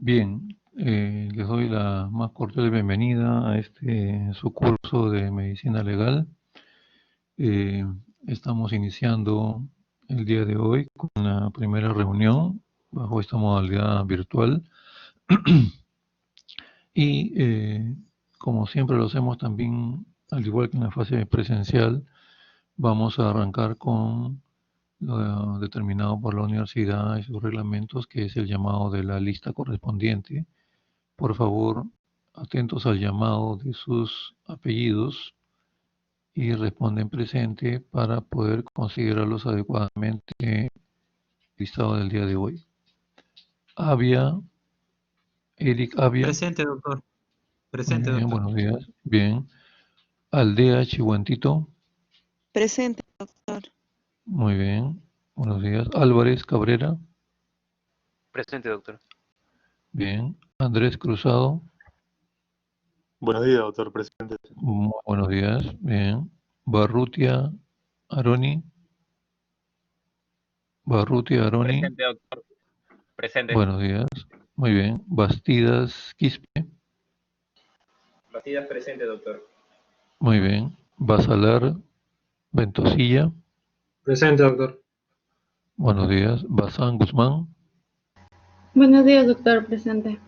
Bien, les doy la más cordial bienvenida a su curso de medicina legal. Eh, Estamos iniciando el día de hoy con la primera reunión bajo esta modalidad virtual y como siempre lo hacemos también, al igual que en la fase presencial, vamos a arrancar con lo determinado por la universidad y sus reglamentos, que es el llamado de la lista correspondiente. Por favor, atentos al llamado de sus apellidos y responden presente para poder considerarlos adecuadamente en el listado del día de hoy. Avia, Eric Avia. Presente, doctor. Muy Presente, bien, doctor. buenos días. Bien. Aldea Chihuantito. Presente, doctor. Muy bien. Buenos días. Álvarez Cabrera. Presente, doctor. Bien. Andrés Cruzado. Buenos días, doctor presidente. Muy buenos días. Bien. Barrutia Aroni. Barrutia Aroni. Presente, doctor. Presente. Buenos días. Muy bien. Bastidas Quispe. Bastidas presente, doctor. Muy bien. Basalar Ventosilla. Presente, doctor. Buenos días. Bazán Guzmán. Buenos días, doctor. Presente.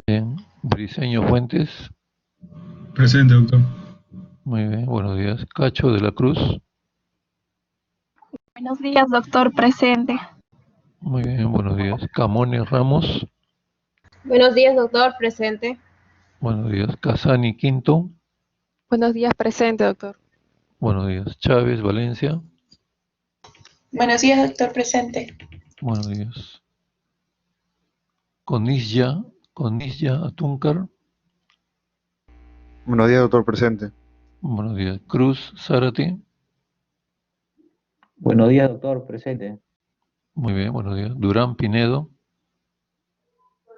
Bien. Briceño Fuentes. Presente, doctor. Muy bien. Buenos días. Cacho de la Cruz. Buenos días, doctor. Presente. Muy bien. Buenos días. Camones Ramos. Buenos días, doctor. Presente. Buenos días. Casani Quinto. Buenos días, presente, doctor. Buenos días. Chávez Valencia. Buenos días, doctor. Presente. Buenos días. Conisya Atúncar. Buenos días, doctor presente. Buenos días. Cruz Zárate. Buenos días, doctor, presente. Muy bien, buenos días. Durán Pinedo.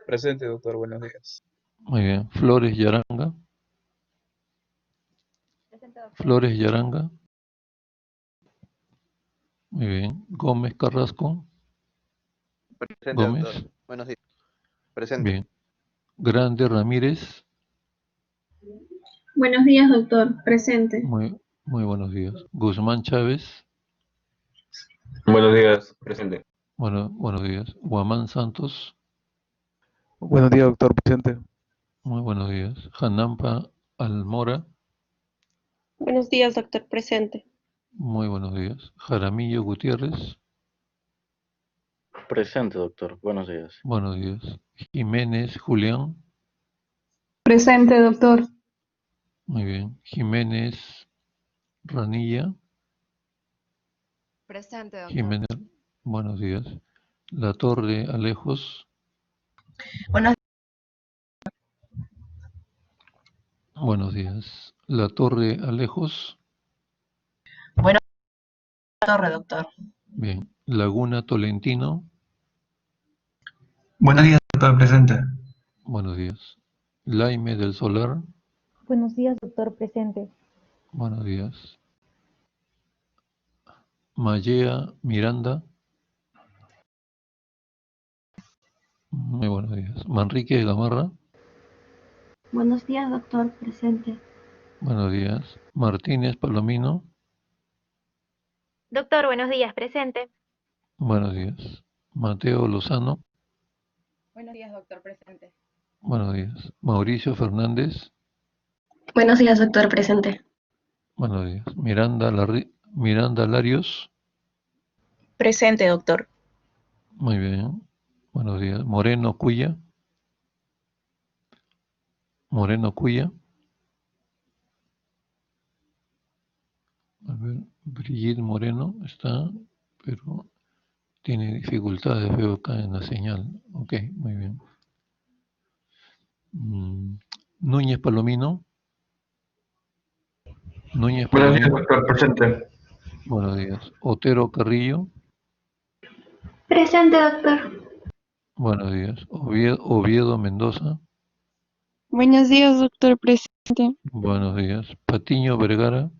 Presente, doctor, buenos días. Muy bien. Flores Yaranga. Presente, doctor. Flores Yaranga. Muy bien. Gómez Carrasco. Presente, Gómez. doctor. Buenos días. Presente. Bien. Grande Ramírez. Buenos días, doctor. Presente. Muy buenos días. Guzmán Chávez. Buenos días, presente. Buenos días. Guamán Santos. Buenos días, doctor presente. Muy buenos días. Janampa Almora. Buenos días, doctor. Presente. Muy buenos días. Jaramillo Gutiérrez. Presente, doctor. Buenos días. Buenos días. Jiménez Julián. Presente, doctor. Muy bien. Jiménez Ranilla. Presente, doctor. Jiménez. Buenos días. La Torre Alejos. Buenos Buenos días. La Torre Alejos. Buenos días, Torre, doctor. Bien. Laguna Tolentino. Buenos días, doctor, presente. Buenos días. Laime del Solar. Buenos días, doctor. Presente. Buenos días. Mayea Miranda. Muy buenos días. Manrique Gamarra. Buenos días, doctor. Presente. Buenos días. Martínez Palomino. Doctor, buenos días. Presente. Buenos días. Mateo Lozano. Buenos días, doctor. Presente. Buenos días. Mauricio Fernández. Buenos días, doctor. Presente. Buenos días. Miranda Larios. Presente, doctor. Muy bien. Buenos días. Moreno Cuya. Moreno Cuya. A ver, Brigitte Moreno está, pero tiene dificultades, veo acá en la señal. Ok, muy bien. Núñez Palomino. Núñez Buenos días, Palomino. doctor, presente. Buenos días. Otero Carrillo. Presente, doctor. Buenos días. Oviedo Mendoza. Buenos días, doctor. Presente. Buenos días. Patiño Vergara.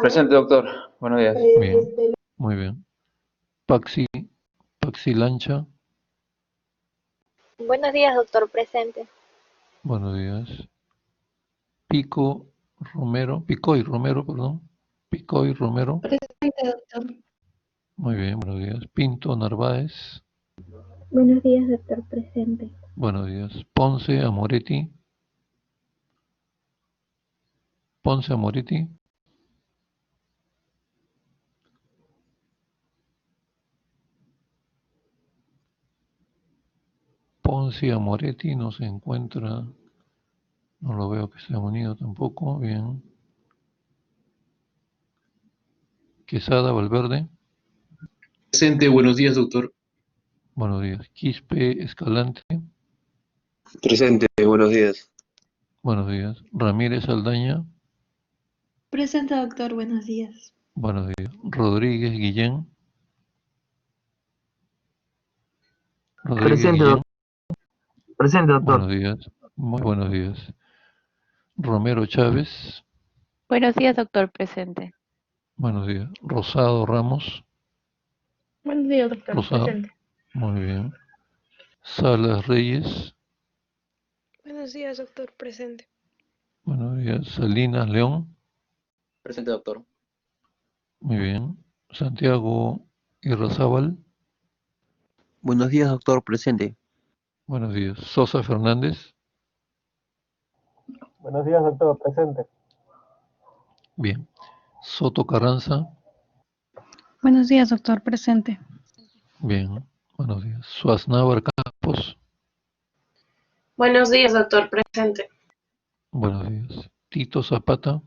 Presente, doctor, buenos días. Bien, muy bien. Paxi Lancha. Buenos días, doctor. Presente. Buenos días. Picoy Romero, perdón. Picoy Romero. Presente, doctor. Muy bien, buenos días. Pinto Narváez. Buenos días, doctor. Presente. Buenos días. Ponce Amoretti. Ponce Amoretti. Ponce Amoretti no se encuentra. No lo veo que se ha unido tampoco. Bien. Quesada Valverde. Presente, buenos días, doctor. Buenos días. Quispe Escalante. Presente, buenos días. Buenos días. Ramírez Aldaña. Presente, doctor. Buenos días. Buenos días. Rodríguez Guillén. Rodríguez Presente, Guillén. Presente, doctor. Buenos días. Muy buenos días. Romero Chávez. Buenos días, doctor. Presente. Buenos días. Rosado Ramos. Buenos días, doctor. Rosado. Presente. Muy bien. Salas Reyes. Buenos días, doctor. Presente. Buenos días. Salinas León. Presente, doctor. Muy bien. Santiago Irrazábal. Buenos días, doctor. Presente. Buenos días. Sosa Fernández. Buenos días, doctor. Presente. Bien. Soto Carranza. Buenos días, doctor. Presente. Bien. Buenos días. Suaznavar Campos. Buenos días, doctor. Presente. Buenos días. Tito Zapata.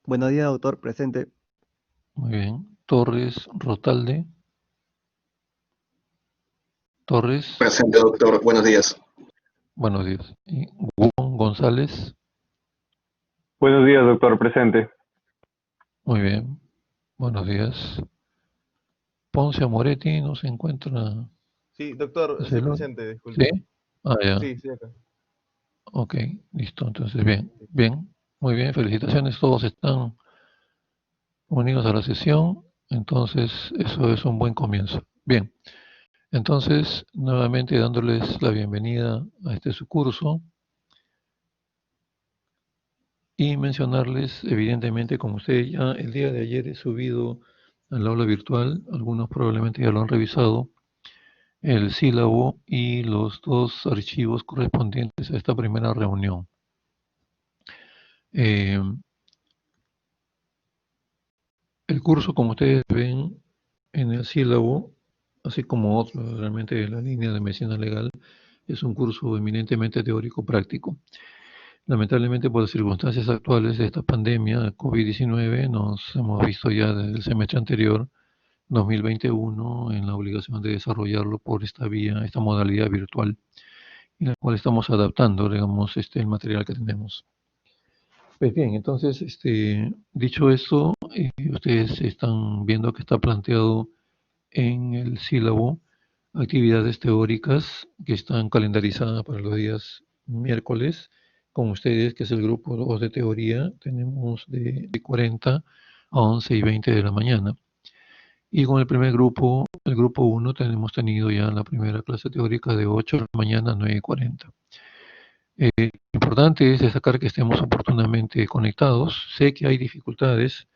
Buenos días, doctor. Presente. Muy bien. Torres Rotalde. Torres. Presente, doctor. Buenos días. Buenos días. Y Gubón González. Buenos días, doctor. Presente. Muy bien. Buenos días. Ponce Amoretti no se encuentra. Sí, doctor, ¿Es estoy el otro? presente, disculpe. ¿Sí? Ah, ya. Sí, sí, acá. Ok, listo. Entonces, bien. Bien. Muy bien. Felicitaciones. Todos están unidos a la sesión. Entonces, eso es un buen comienzo. Bien. Entonces, nuevamente dándoles la bienvenida a este su curso y mencionarles, evidentemente, como ustedes ya el día de ayer he subido al aula virtual, algunos probablemente ya lo han revisado, el sílabo y los dos archivos correspondientes a esta primera reunión. El curso, como ustedes ven en el sílabo, así como otro, realmente la línea de medicina legal, es un curso eminentemente teórico-práctico. Lamentablemente, por las circunstancias actuales de esta pandemia COVID-19, nos hemos visto ya desde el semestre anterior, 2021, en la obligación de desarrollarlo por esta vía, esta modalidad virtual, en la cual estamos adaptando, digamos, el material que tenemos. Pues bien, entonces, dicho esto, ustedes están viendo que está planteado en el sílabo actividades teóricas que están calendarizadas para los días miércoles. Con ustedes, que es el grupo 2 de teoría, tenemos de 40 a 11 y 20 de la mañana. Y con el primer grupo, el grupo 1, tenemos tenido ya la primera clase teórica de 8 de la mañana a 9 y 40. Lo importante es destacar que estemos oportunamente conectados. Sé que hay dificultades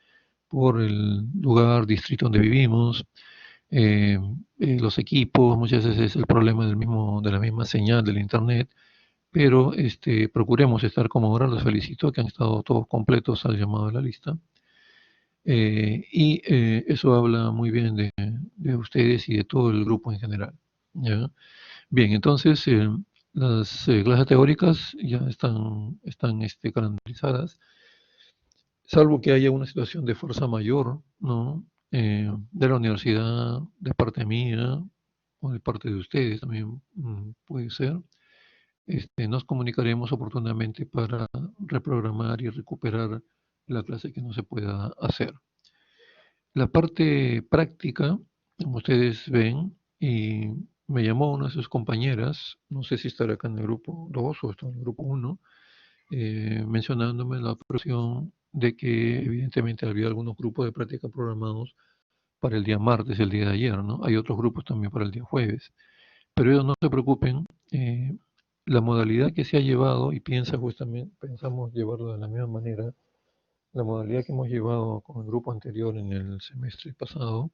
por el lugar, distrito donde vivimos, los equipos, muchas veces es el problema de la misma señal del internet, pero procuremos estar como ahora. Los felicito que han estado todos completos al llamado de la lista. Eso habla muy bien de ustedes y de todo el grupo en general, ¿ya? Bien, entonces las clases teóricas ya están calendarizadas, salvo que haya una situación de fuerza mayor, ¿no? De la universidad, de parte mía o de parte de ustedes también puede ser. Nos comunicaremos oportunamente para reprogramar y recuperar la clase que no se pueda hacer. La parte práctica, como ustedes ven, y me llamó una de sus compañeras, no sé si estará acá en el grupo 2 o está en el grupo 1, mencionándome la opción de que evidentemente había algunos grupos de práctica programados para el día martes, el día de ayer, ¿no? Hay otros grupos también para el día jueves, pero ellos no se preocupen, la modalidad que se ha llevado, y pensamos llevarlo de la misma manera, la modalidad que hemos llevado con el grupo anterior en el semestre pasado,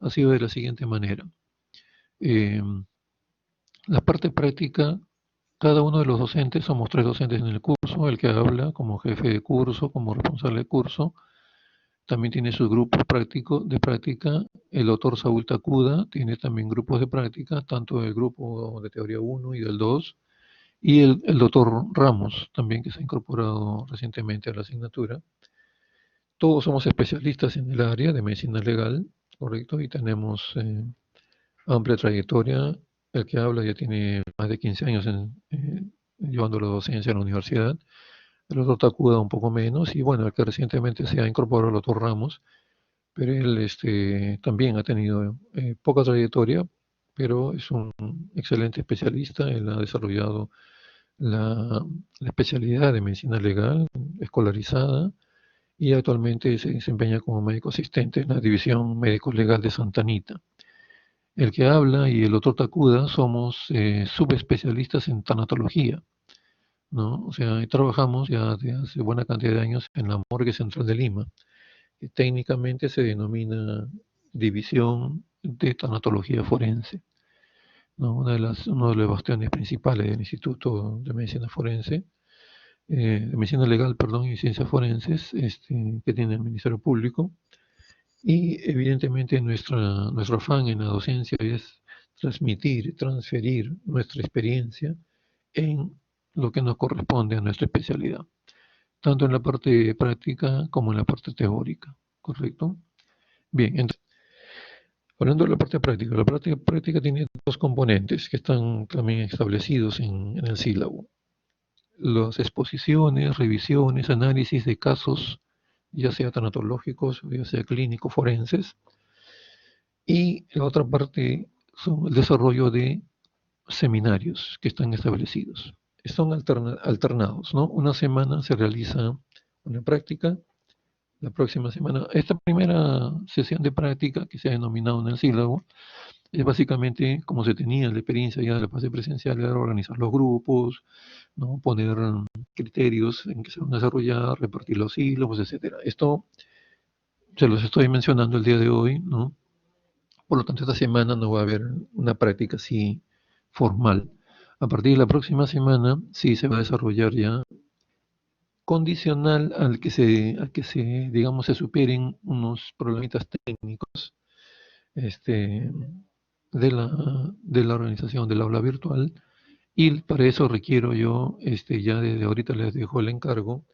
ha sido de la siguiente manera. Eh, la parte práctica, cada uno de los docentes, somos 3 docentes en el curso, el que habla como jefe de curso, como responsable de curso, también tiene sus grupos prácticos de práctica. El doctor Saúl Takuda tiene también grupos de práctica, tanto del grupo de teoría 1 y del 2, y el doctor Ramos también, que se ha incorporado recientemente a la asignatura. Todos somos especialistas en el área de medicina legal, correcto, y tenemos amplia trayectoria. El que habla ya tiene más de 15 años llevando la docencia en la universidad. El doctor Takuda un poco menos, y bueno, el que recientemente se ha incorporado el doctor Ramos, pero él también ha tenido poca trayectoria, pero es un excelente especialista. Él ha desarrollado la especialidad de medicina legal escolarizada y actualmente se desempeña como médico asistente en la División Médico Legal de Santa Anita. El que habla y el doctor Takuda somos subespecialistas en tanatología, ¿no? O sea, trabajamos ya desde hace buena cantidad de años en la Morgue Central de Lima, que técnicamente se denomina División de Tanatología Forense, ¿no? Uno de los bastiones principales del Instituto de Medicina Forense, de Medicina Legal, perdón, y Ciencias Forenses, que tiene el Ministerio Público. Y evidentemente nuestro afán en la docencia es transferir nuestra experiencia en lo que nos corresponde a nuestra especialidad, tanto en la parte práctica como en la parte teórica, ¿correcto? Bien, entonces, hablando de la parte práctica tiene dos componentes que están también establecidos en el sílabo. Las exposiciones, revisiones, análisis de casos, ya sea tanatológicos, ya sea clínicos, forenses, y la otra parte son el desarrollo de seminarios que están establecidos. Son alternados, ¿no? Una semana se realiza una práctica, la próxima semana. Esta primera sesión de práctica que se ha denominado en el sílabo es básicamente como se tenía la experiencia ya de la fase presencial, era organizar los grupos, ¿no? Poner criterios en que se van a desarrollar, repartir los sílabos, etcétera. Esto se los estoy mencionando el día de hoy, ¿no? Por lo tanto, esta semana no va a haber una práctica así formal. A partir de la próxima semana sí se va a desarrollar ya condicional digamos, se superen unos problemitas técnicos de la organización del aula virtual, y para eso requiero yo, ya desde ahorita les dejo el encargo,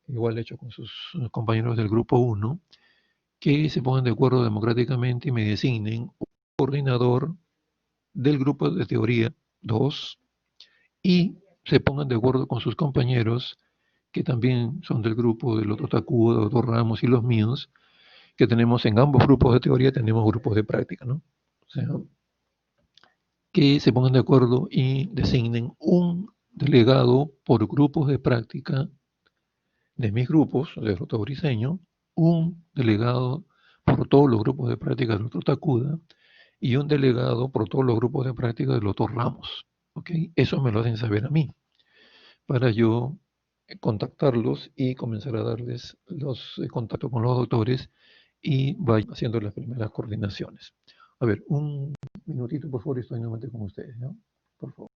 igual hecho con sus compañeros del grupo 1, que se pongan de acuerdo democráticamente y me designen un coordinador del grupo de teoría 2 y se pongan de acuerdo con sus compañeros que también son del grupo del otro Takuda, doctor Ramos y los míos, que tenemos en ambos grupos de teoría, tenemos grupos de práctica, ¿no? O sea, que se pongan de acuerdo y designen un delegado por grupos de práctica de mis grupos, del otro briseño, un delegado por todos los grupos de práctica del otro Takuda y un delegado por todos los grupos de práctica del otro Ramos. ¿Ok? Eso me lo hacen saber a mí, para yo contactarlos y comenzar a darles los contactos con los doctores y vaya haciendo las primeras coordinaciones. A ver, un minutito, por favor, estoy nuevamente con ustedes, ¿no? Por favor.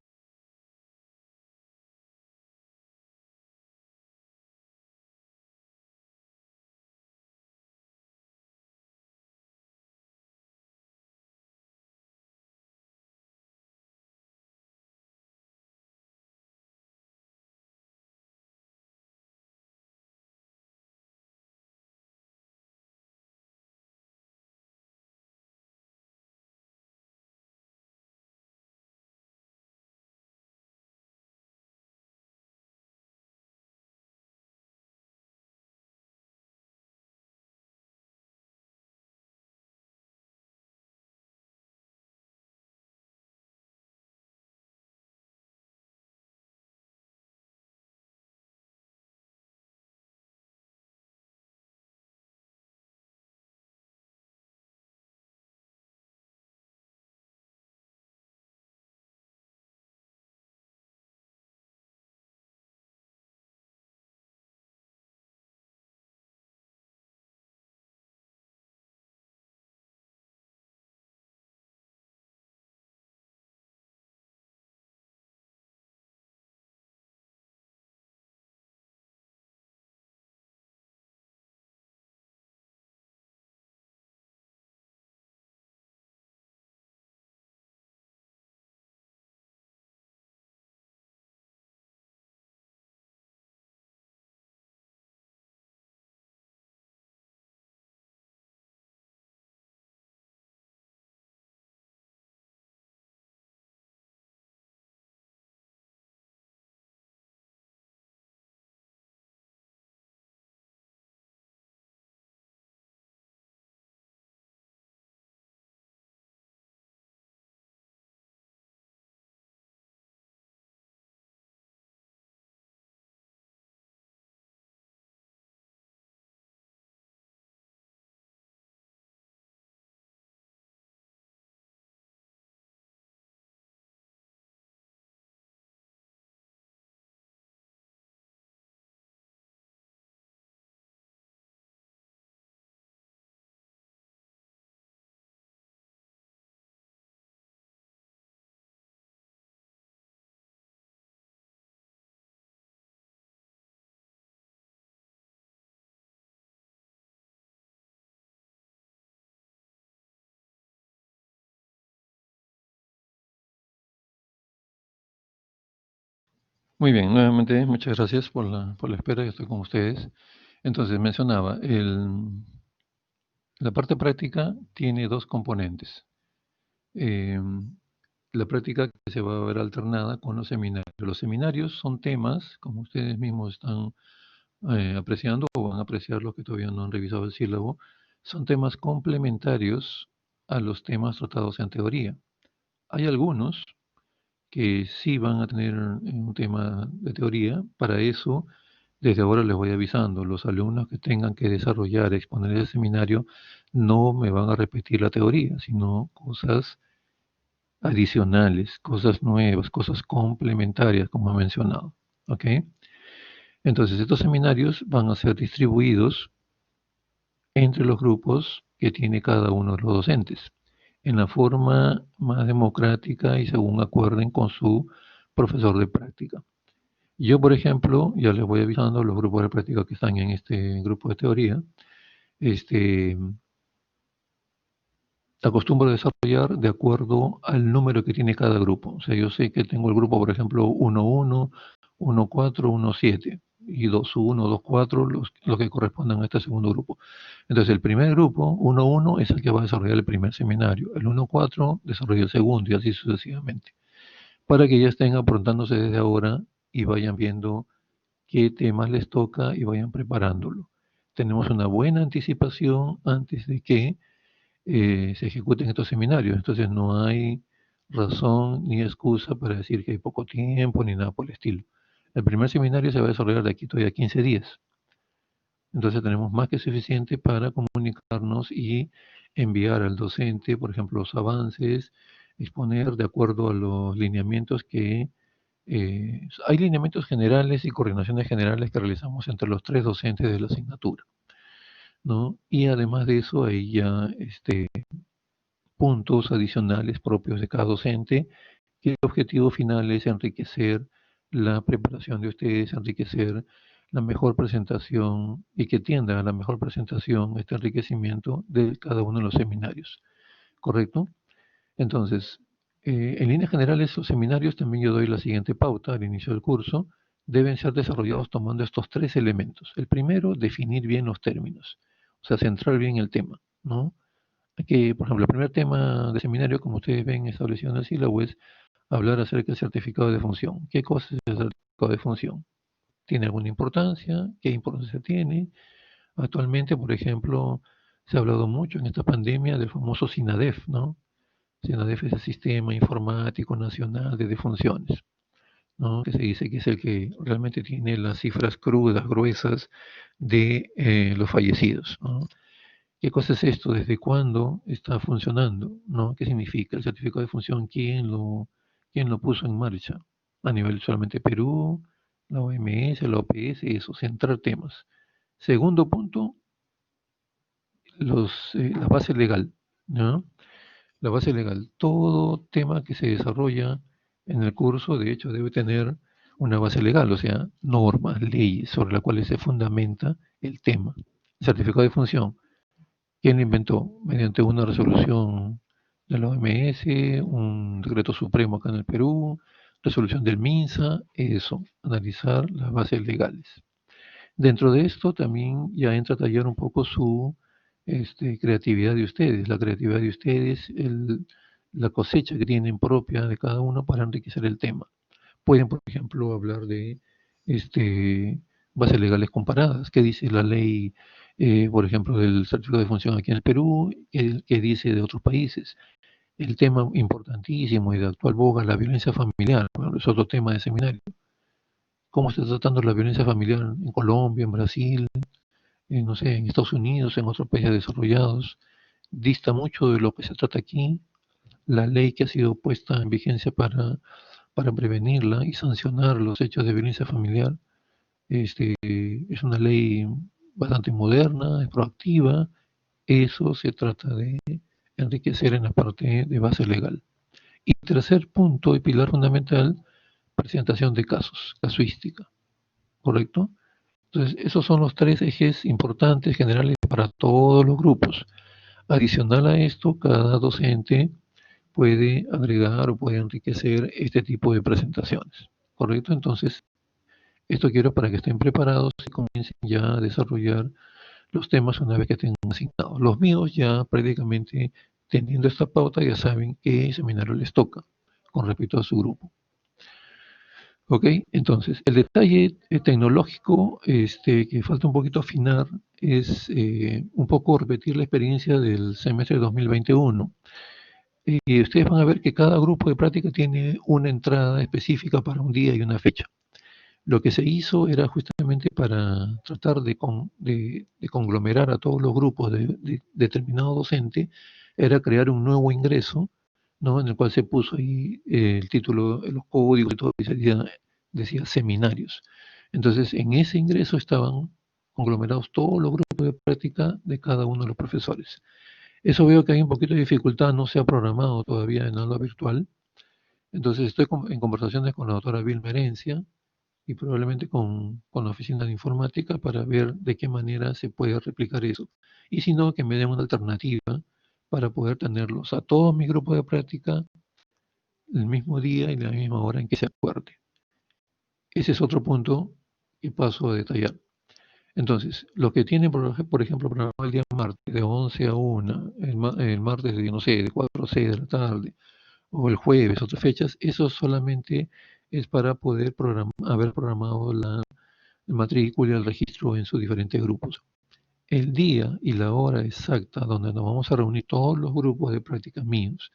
Muy bien, nuevamente muchas gracias por la espera, yo estoy con ustedes. Entonces, mencionaba, la parte práctica tiene dos componentes. La práctica que se va a ver alternada con los seminarios. Los seminarios son temas, como ustedes mismos están apreciando o van a apreciar los que todavía no han revisado el sílabo, son temas complementarios a los temas tratados en teoría. Hay algunos que sí van a tener un tema de teoría. Para eso, desde ahora les voy avisando, los alumnos que tengan que desarrollar, exponer el seminario, no me van a repetir la teoría, sino cosas adicionales, cosas nuevas, cosas complementarias, como he mencionado. ¿Ok? Entonces, estos seminarios van a ser distribuidos entre los grupos que tiene cada uno de los docentes, en la forma más democrática y según acuerden con su profesor de práctica. Yo, por ejemplo, ya les voy avisando a los grupos de práctica que están en este grupo de teoría, acostumbro a desarrollar de acuerdo al número que tiene cada grupo. O sea, yo sé que tengo el grupo, por ejemplo, 1-1, 1-4, 1-7 y 2-1, 2-4, los que correspondan a este segundo grupo. Entonces, el primer grupo, 1-1, es el que va a desarrollar el primer seminario. El 1-4 desarrolla el segundo y así sucesivamente. Para que ya estén aprontándose desde ahora y vayan viendo qué temas les toca y vayan preparándolo. Tenemos una buena anticipación antes de que se ejecuten estos seminarios. Entonces no hay razón ni excusa para decir que hay poco tiempo ni nada por el estilo. El primer seminario se va a desarrollar de aquí todavía 15 días. Entonces tenemos más que suficiente para comunicarnos y enviar al docente, por ejemplo, los avances, exponer de acuerdo a los lineamientos que hay lineamientos generales y coordinaciones generales que realizamos entre los 3 docentes de la asignatura, ¿no? Y además de eso, hay ya puntos adicionales propios de cada docente, que el objetivo final es enriquecer la preparación de ustedes, enriquecer la mejor presentación y que tienda a la mejor presentación, este enriquecimiento de cada uno de los seminarios, ¿correcto? Entonces, en líneas generales, los seminarios, también yo doy la siguiente pauta al inicio del curso, deben ser desarrollados tomando estos 3 elementos. El primero, definir bien los términos, o sea, centrar bien el tema, ¿no? Que, por ejemplo, el primer tema de seminario, como ustedes ven establecido en el sílabo, es hablar acerca del certificado de función. ¿Qué cosa es el certificado de función? ¿Tiene alguna importancia? ¿Qué importancia tiene? Actualmente, por ejemplo, se ha hablado mucho en esta pandemia del famoso SINADEF, ¿no? SINADEF es el Sistema Informático Nacional de Defunciones, ¿no? Que se dice que es el que realmente tiene las cifras crudas, gruesas de los fallecidos, ¿no? ¿Qué cosa es esto? ¿Desde cuándo está funcionando? ¿No? ¿Qué significa el certificado de función? ¿Quién lo puso en marcha? A nivel solamente Perú, la OMS, la OPS, eso, centrar temas. Segundo punto, la base legal, ¿no? La base legal. Todo tema que se desarrolla en el curso, de hecho, debe tener una base legal, o sea, normas, leyes sobre las cuales se fundamenta el tema. El certificado de función. ¿Quién lo inventó? Mediante una resolución de la OMS, un decreto supremo acá en el Perú, resolución del MINSA, eso, analizar las bases legales. Dentro de esto también ya entra a tallar un poco su creatividad de ustedes, la creatividad de ustedes, la cosecha que tienen propia de cada uno para enriquecer el tema. Pueden, por ejemplo, hablar de bases legales comparadas. ¿Qué dice la ley, por ejemplo, del certificado de función aquí en el Perú? ¿Qué dice de otros países? El tema importantísimo y de actual boga, la violencia familiar. Bueno, es otro tema de seminario. ¿Cómo se está tratando la violencia familiar en Colombia, en Brasil, no sé, en Estados Unidos, en otros países desarrollados? Dista mucho de lo que se trata aquí. La ley que ha sido puesta en vigencia para prevenirla y sancionar los hechos de violencia familiar. Es una ley bastante moderna, es proactiva. Eso se trata de enriquecer en la parte de base legal. Y tercer punto y pilar fundamental, presentación de casos, casuística. ¿Correcto? Entonces, esos son los 3 ejes importantes generales para todos los grupos. Adicional a esto, cada docente puede agregar o puede enriquecer este tipo de presentaciones. ¿correcto? Entonces, esto quiero para que estén preparados y comiencen ya a desarrollar los temas una vez que tengan asignados. Los míos ya prácticamente teniendo esta pauta ya saben qué seminario les toca con respecto a su grupo. Ok, entonces el detalle tecnológico que falta un poquito afinar es un poco repetir la experiencia del semestre 2021. Y ustedes van a ver que cada grupo de práctica tiene una entrada específica para un día y una fecha. Lo que se hizo era justamente para tratar de conglomerar a todos los grupos de determinado docente, era crear un nuevo ingreso, ¿no? En el cual se puso ahí el título, los códigos y todo, y decía seminarios. Entonces, en ese ingreso estaban conglomerados todos los grupos de práctica de cada uno de los profesores. Eso veo que hay un poquito de dificultad, no se ha programado todavía en aula virtual. Entonces, estoy en conversaciones con la doctora Vilma Herencia y probablemente con la oficina de informática para ver de qué manera se puede replicar eso. Y si no, que me den una alternativa para poder tenerlos a todos mis grupos de práctica el mismo día y la misma hora en que se acuerde. Ese es otro punto que paso a detallar. Entonces, los que tienen, por ejemplo, programado el día martes de 11 a 1, el martes de, no sé, de 4 a 6 de la tarde, o el jueves, otras fechas, eso solamente es para poder haber programado la matrícula y el registro en sus diferentes grupos. El día y la hora exacta donde nos vamos a reunir todos los grupos de práctica míos,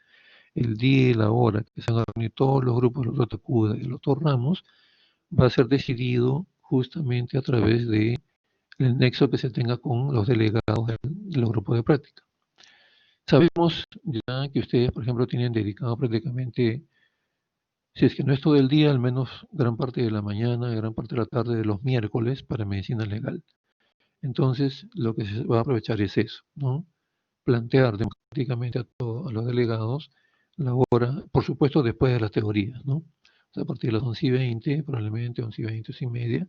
el día y la hora que se van a reunir todos los grupos del doctor Takuda y del doctor Ramos, va a ser decidido justamente a través de el nexo que se tenga con los delegados de los grupos de práctica. Sabemos ya que ustedes, por ejemplo, tienen dedicado prácticamente, si es que no es todo el día, al menos gran parte de la mañana, gran parte de la tarde de los miércoles para medicina legal. Entonces, lo que se va a aprovechar es eso, ¿no? Plantear democráticamente a todos los delegados la hora, por supuesto, después de las teorías, ¿no? O sea, a partir de las 11:20, probablemente 11:20, 11:30,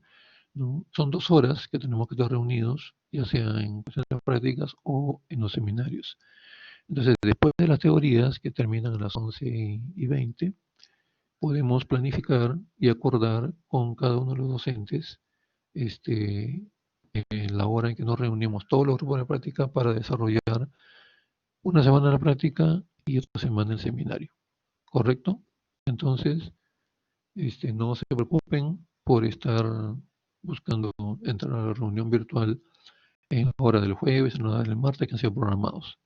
¿no? Son 2 horas que tenemos que estar reunidos, ya sea en las prácticas o en los seminarios. Entonces, después de las teorías, que terminan a las 11:20, podemos planificar y acordar con cada uno de los docentes la hora en que nos reunimos todos los grupos de práctica para desarrollar una semana la práctica y otra semana el seminario. ¿Correcto? Entonces, no se preocupen por estar buscando entrar a la reunión virtual en la hora del jueves, en la hora del martes que han sido programados.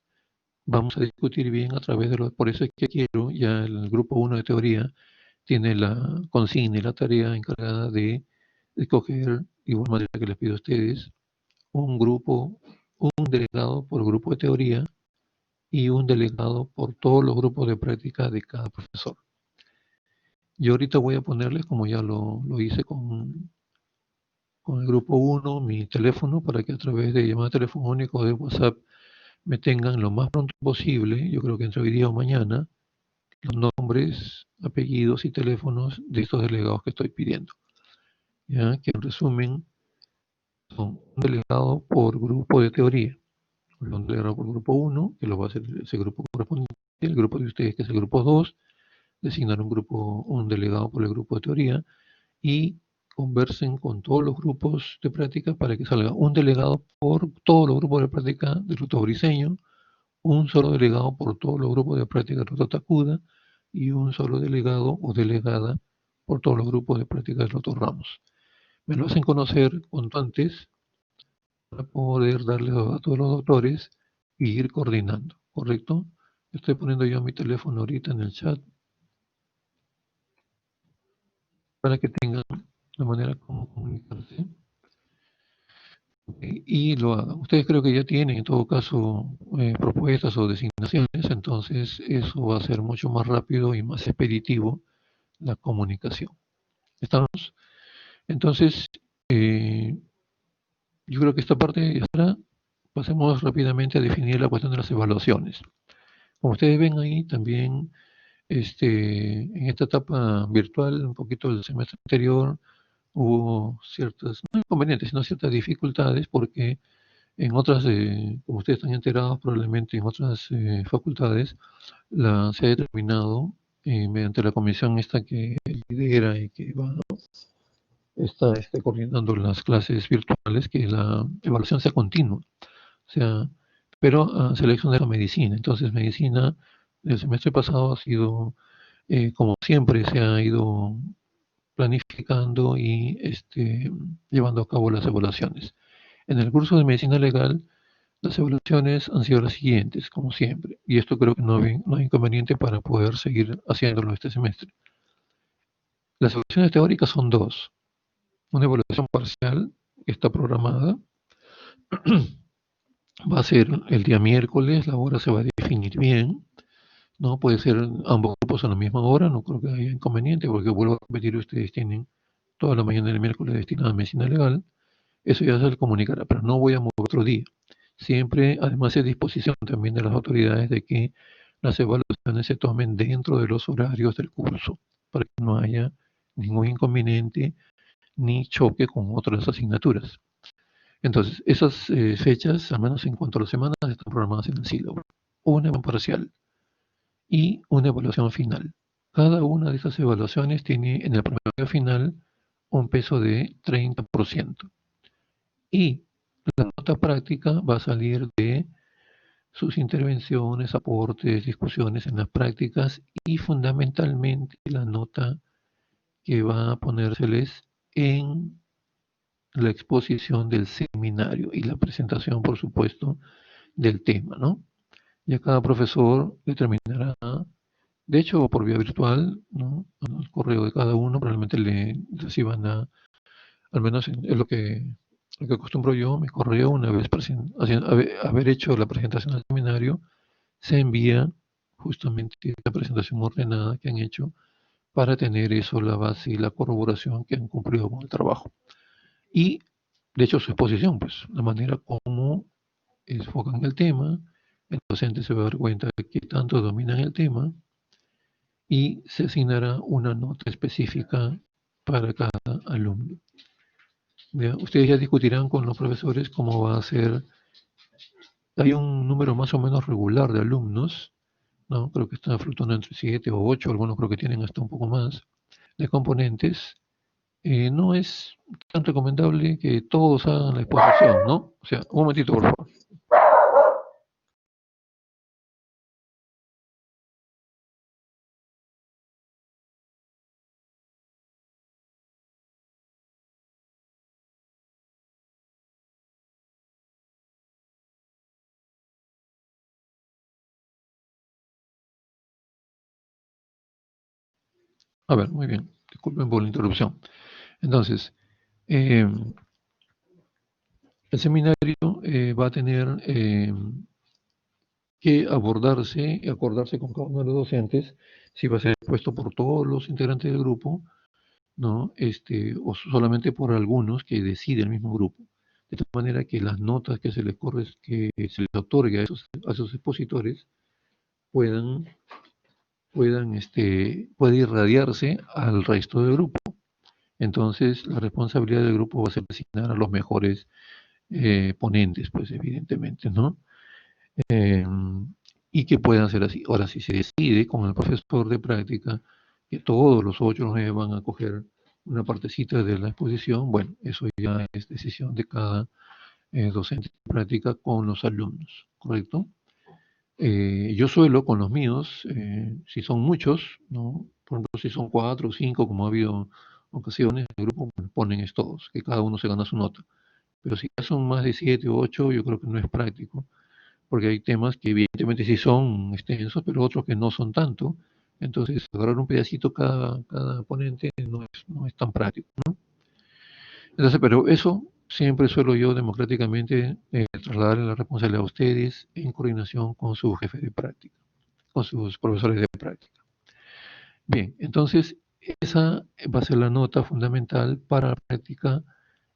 Vamos a discutir bien a través de los... Por eso es que quiero, ya el grupo 1 de teoría tiene la consigna y la tarea encargada de escoger, de igual manera que les pido a ustedes, un delegado por grupo de teoría y un delegado por todos los grupos de práctica de cada profesor. Yo ahorita voy a ponerles, como ya lo hice con el grupo 1, mi teléfono, para que a través de llamada telefónica o de WhatsApp me tengan lo más pronto posible, yo creo que entre hoy día o mañana, los nombres, apellidos y teléfonos de estos delegados que estoy pidiendo. ¿Ya? Que en resumen son un delegado por grupo de teoría, un delegado por grupo 1, que lo va a hacer ese grupo correspondiente, el grupo de ustedes que es el grupo 2, designar un delegado por el grupo de teoría y conversen con todos los grupos de práctica para que salga un delegado por todos los grupos de práctica del doctor Briceño, un solo delegado por todos los grupos de práctica del doctor Takuda y un solo delegado o delegada por todos los grupos de práctica del doctor Ramos. Me lo hacen conocer cuanto antes para poder darles los datos de los doctores y ir coordinando, ¿correcto? Estoy poniendo yo mi teléfono ahorita en el chat para que tengan la manera como comunicarse y lo hagan. Ustedes creo que ya tienen en todo caso propuestas o designaciones, entonces eso va a ser mucho más rápido y más expeditivo la comunicación. ¿Estamos? Entonces, yo creo que esta parte ya estará. Pasemos rápidamente a definir la cuestión de las evaluaciones. Como ustedes ven ahí, también en esta etapa virtual, un poquito del semestre anterior, hubo ciertas, no inconvenientes, sino ciertas dificultades, porque en otras, como ustedes están enterados, probablemente en otras facultades, se ha determinado mediante la comisión esta que lidera y que está coordinando las clases virtuales, que la evaluación sea continua. O sea, pero selección de medicina. Entonces, medicina, el semestre pasado ha sido, como siempre, se ha ido planificando y llevando a cabo las evaluaciones. En el curso de medicina legal, las evaluaciones han sido las siguientes, como siempre, y esto creo que no hay inconveniente para poder seguir haciéndolo este semestre. Las evaluaciones teóricas son dos. Una evaluación parcial que está programada, va a ser el día miércoles, la hora se va a definir bien, ¿no? Puede ser ambos grupos a la misma hora, no creo que haya inconveniente, porque vuelvo a repetir, ustedes tienen toda la mañana del miércoles destinada a medicina legal, eso ya se le comunicará, pero no voy a mover otro día. Siempre, además, hay disposición también de las autoridades de que las evaluaciones se tomen dentro de los horarios del curso, para que no haya ningún inconveniente ni choque con otras asignaturas. Entonces, esas fechas, al menos en cuanto a las semanas, están programadas en el sílabo. Una evaluación parcial y una evaluación final. Cada una de esas evaluaciones tiene en el promedio final un peso de 30%. Y la nota práctica va a salir de sus intervenciones, aportes, discusiones en las prácticas y fundamentalmente la nota que va a ponérseles en la exposición del seminario y la presentación, por supuesto, del tema, ¿no? Ya cada profesor determinará, de hecho, por vía virtual, ¿no? Al correo de cada uno, probablemente le reciban al menos es lo que acostumbro yo, mi correo, una vez haber hecho la presentación del seminario, se envía justamente la presentación ordenada que han hecho para tener eso, la base y la corroboración que han cumplido con el trabajo. Y, de hecho, su exposición, pues, la manera como enfocan el tema, el docente se va a dar cuenta de que tanto dominan el tema y se asignará una nota específica para cada alumno. ¿Ya? Ustedes ya discutirán con los profesores cómo va a ser. Hay un número más o menos regular de alumnos, ¿no? Creo que está fluctuando entre 7 o 8, algunos creo que tienen hasta un poco más de componentes. No es tan recomendable que todos hagan la exposición, ¿no? O sea, un momentito, por favor. A ver, muy bien. Disculpen por la interrupción. Entonces, el seminario va a tener que abordarse y acordarse con cada uno de los docentes si va a ser expuesto por todos los integrantes del grupo, ¿no? O solamente por algunos que decide el mismo grupo. De tal manera que las notas que se les otorgue a esos expositores puede irradiarse al resto del grupo. Entonces, la responsabilidad del grupo va a ser asignar a los mejores ponentes, pues evidentemente, ¿no? Y que puedan ser así. Ahora, si se decide con el profesor de práctica que todos los 8 o 9 van a coger una partecita de la exposición, bueno, eso ya es decisión de cada docente de práctica con los alumnos, ¿correcto? Yo suelo con los míos, si son muchos, ¿no? Por ejemplo, si son 4 o 5, como ha habido ocasiones, el grupo ponen es todos, que cada uno se gana su nota. Pero si ya son más de 7 o 8, yo creo que no es práctico, porque hay temas que evidentemente sí son extensos, pero otros que no son tanto. Entonces, agarrar un pedacito cada ponente no es tan práctico, ¿no? Entonces, pero eso siempre suelo yo democráticamente trasladarle la responsabilidad a ustedes en coordinación con su jefe de práctica, con sus profesores de práctica. Bien, entonces esa va a ser la nota fundamental para la práctica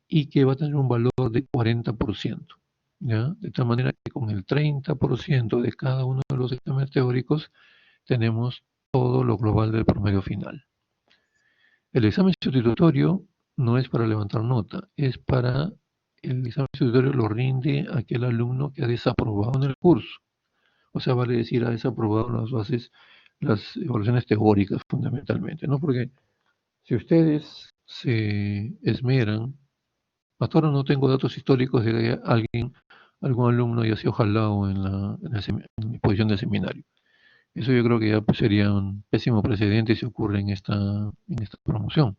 y que va a tener un valor de 40%, ¿ya? De tal manera que con el 30% de cada uno de los exámenes teóricos tenemos todo lo global del promedio final. El examen sustitutorio no es para levantar nota, es para el examen sustitutorio lo rinde aquel alumno que ha desaprobado en el curso. O sea, vale decir, ha desaprobado las evaluaciones teóricas fundamentalmente, ¿no? Porque Si ustedes se esmeran, hasta ahora no tengo datos históricos de que algún alumno haya sido jalado en la exposición del seminario. Eso yo creo que ya pues, sería un pésimo precedente si ocurre en esta promoción,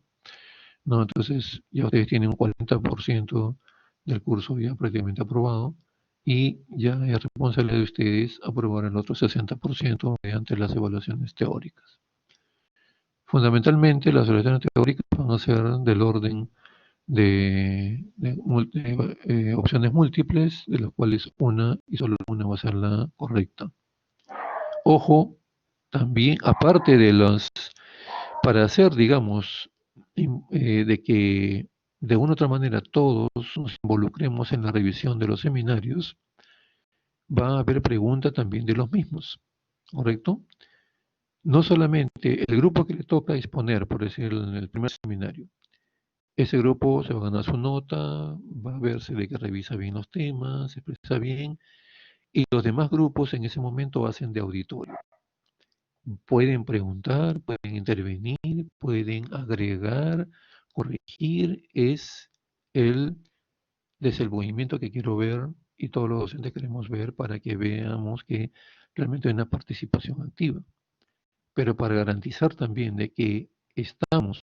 ¿no? Entonces ya ustedes tienen un 40% del curso ya prácticamente aprobado y ya es responsabilidad de ustedes aprobar el otro 60% mediante las evaluaciones teóricas. Fundamentalmente las evaluaciones teóricas van a ser del orden de opciones múltiples, de las cuales una y solo una va a ser la correcta. Ojo, también aparte de para hacer, digamos, de que de una u otra manera todos nos involucremos en la revisión de los seminarios, va a haber preguntas también de los mismos, ¿correcto? No solamente el grupo que le toca exponer, por decir, en el primer seminario, ese grupo se va a ganar su nota, va a verse de que revisa bien los temas, se expresa bien, y los demás grupos en ese momento hacen de auditorio. Pueden preguntar, pueden intervenir, pueden agregar, corregir, es el desenvolvimiento que quiero ver y todos los docentes queremos ver para que veamos que realmente hay una participación activa. Pero para garantizar también de que estamos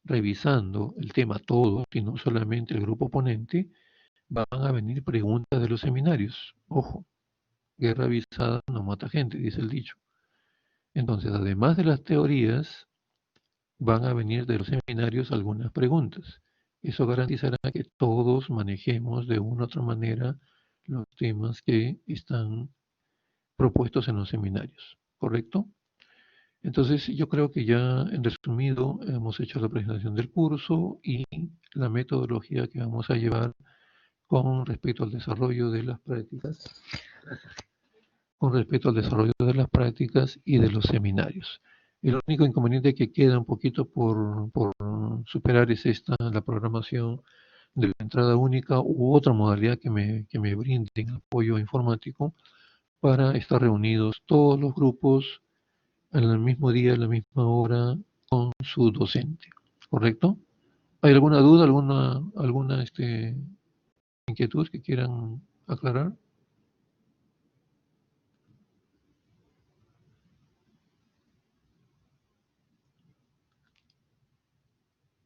revisando el tema todos y no solamente el grupo ponente, van a venir preguntas de los seminarios. Ojo, guerra avisada no mata gente, dice el dicho. Entonces, además de las teorías, van a venir de los seminarios algunas preguntas. Eso garantizará que todos manejemos de una u otra manera los temas que están propuestos en los seminarios, ¿correcto? Entonces, yo creo que ya en resumido hemos hecho la presentación del curso y la metodología que vamos a llevar con respecto al desarrollo de las prácticas, y de los seminarios. El único inconveniente que queda un poquito por superar es la programación de la entrada única u otra modalidad que me brinden apoyo informático para estar reunidos todos los grupos en el mismo día, a la misma hora, con su docente, ¿correcto? ¿Hay alguna duda, alguna inquietud que quieran aclarar?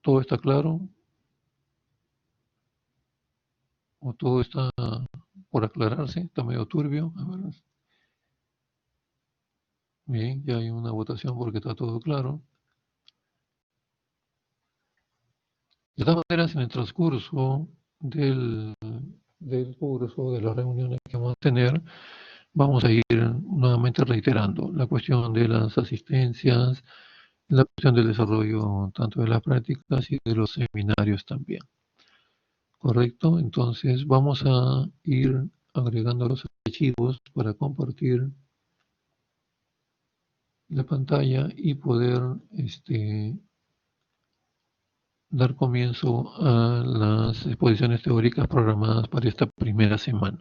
¿Todo está claro? ¿O todo está por aclararse? ¿Está medio turbio? A ver. Bien, ya hay una votación porque está todo claro. De todas maneras, en el transcurso del curso, de las reuniones que vamos a tener, vamos a ir nuevamente reiterando la cuestión de las asistencias, la cuestión del desarrollo tanto de las prácticas y de los seminarios también. ¿Correcto? Entonces vamos a ir agregando los archivos para compartir la pantalla y poder dar comienzo a las exposiciones teóricas programadas para esta primera semana.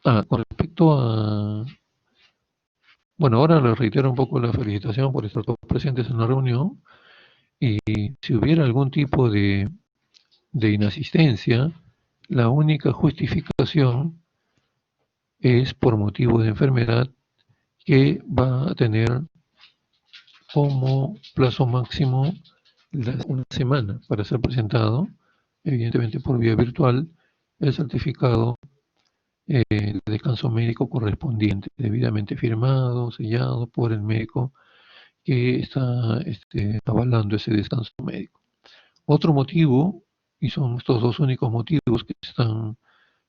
Con respecto a... Bueno, ahora les reitero un poco la felicitación por estar todos presentes en la reunión y si hubiera algún tipo de inasistencia, la única justificación es por motivo de enfermedad que va a tener como plazo máximo una semana para ser presentado, evidentemente por vía virtual, el certificado de descanso médico correspondiente, debidamente firmado, sellado por el médico que está avalando ese descanso médico. Otro motivo, y son estos dos únicos motivos que están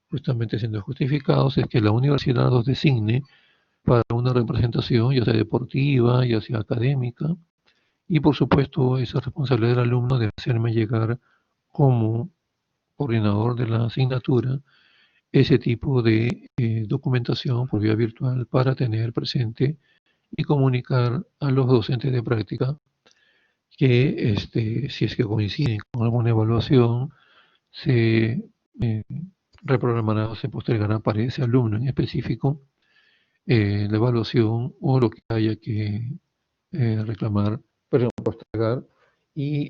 justamente siendo justificados, es que la universidad los designe para una representación, ya sea deportiva, ya sea académica, y por supuesto esa responsabilidad del alumno de hacerme llegar como coordinador de la asignatura ese tipo de documentación por vía virtual para tener presente y comunicar a los docentes de práctica que si es que coinciden con alguna evaluación, se reprogramará o se postergará para ese alumno en específico la evaluación o lo que haya que reclamar, perdón, postergar y,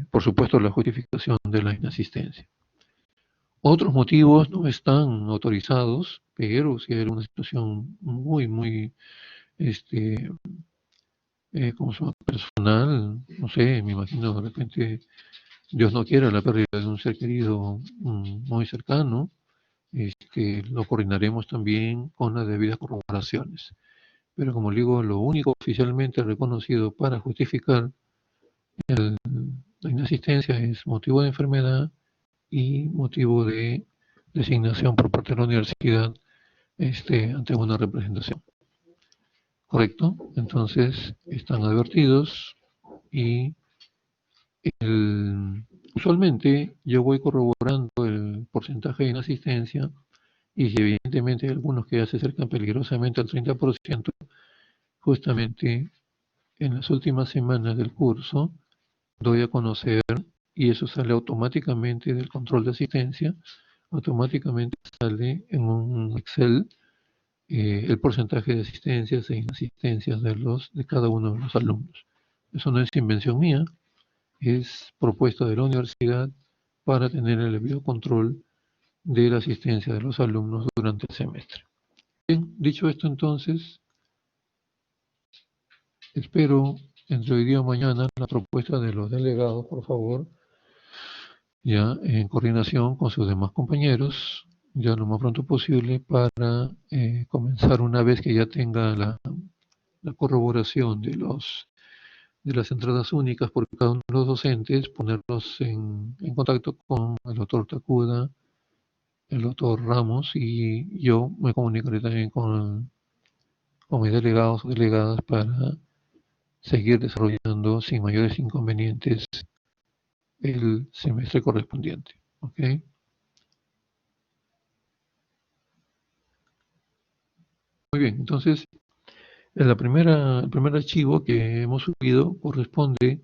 por supuesto, la justificación de la inasistencia. Otros motivos no están autorizados, pero si hay una situación muy, ¿cómo se llama? Personal, no sé, me imagino de repente, Dios no quiera, la pérdida de un ser querido muy cercano, lo coordinaremos también con las debidas corroboraciones. Pero como digo, lo único oficialmente reconocido para justificar la inasistencia es motivo de enfermedad y motivo de designación por parte de la universidad ante una representación. ¿Correcto? Entonces están advertidos y usualmente yo voy corroborando el porcentaje de inasistencia y si evidentemente hay algunos que ya se acercan peligrosamente al 30%, justamente en las últimas semanas del curso doy a conocer y eso sale automáticamente del control de asistencia, automáticamente sale en un Excel el porcentaje de asistencias e inasistencias de cada uno de los alumnos. Eso no es invención mía, es propuesta de la universidad para tener el debido control de la asistencia de los alumnos durante el semestre. Bien, dicho esto entonces, espero entre hoy día o mañana la propuesta de los delegados, por favor, ya en coordinación con sus demás compañeros, ya lo más pronto posible para comenzar una vez que ya tenga la corroboración de las entradas únicas por cada uno de los docentes, ponerlos en contacto con el doctor Takuda, el doctor Ramos y yo me comunicaré también con mis delegados o delegadas para seguir desarrollando sin mayores inconvenientes el semestre correspondiente. ¿Ok? Muy bien, entonces el primer archivo que hemos subido corresponde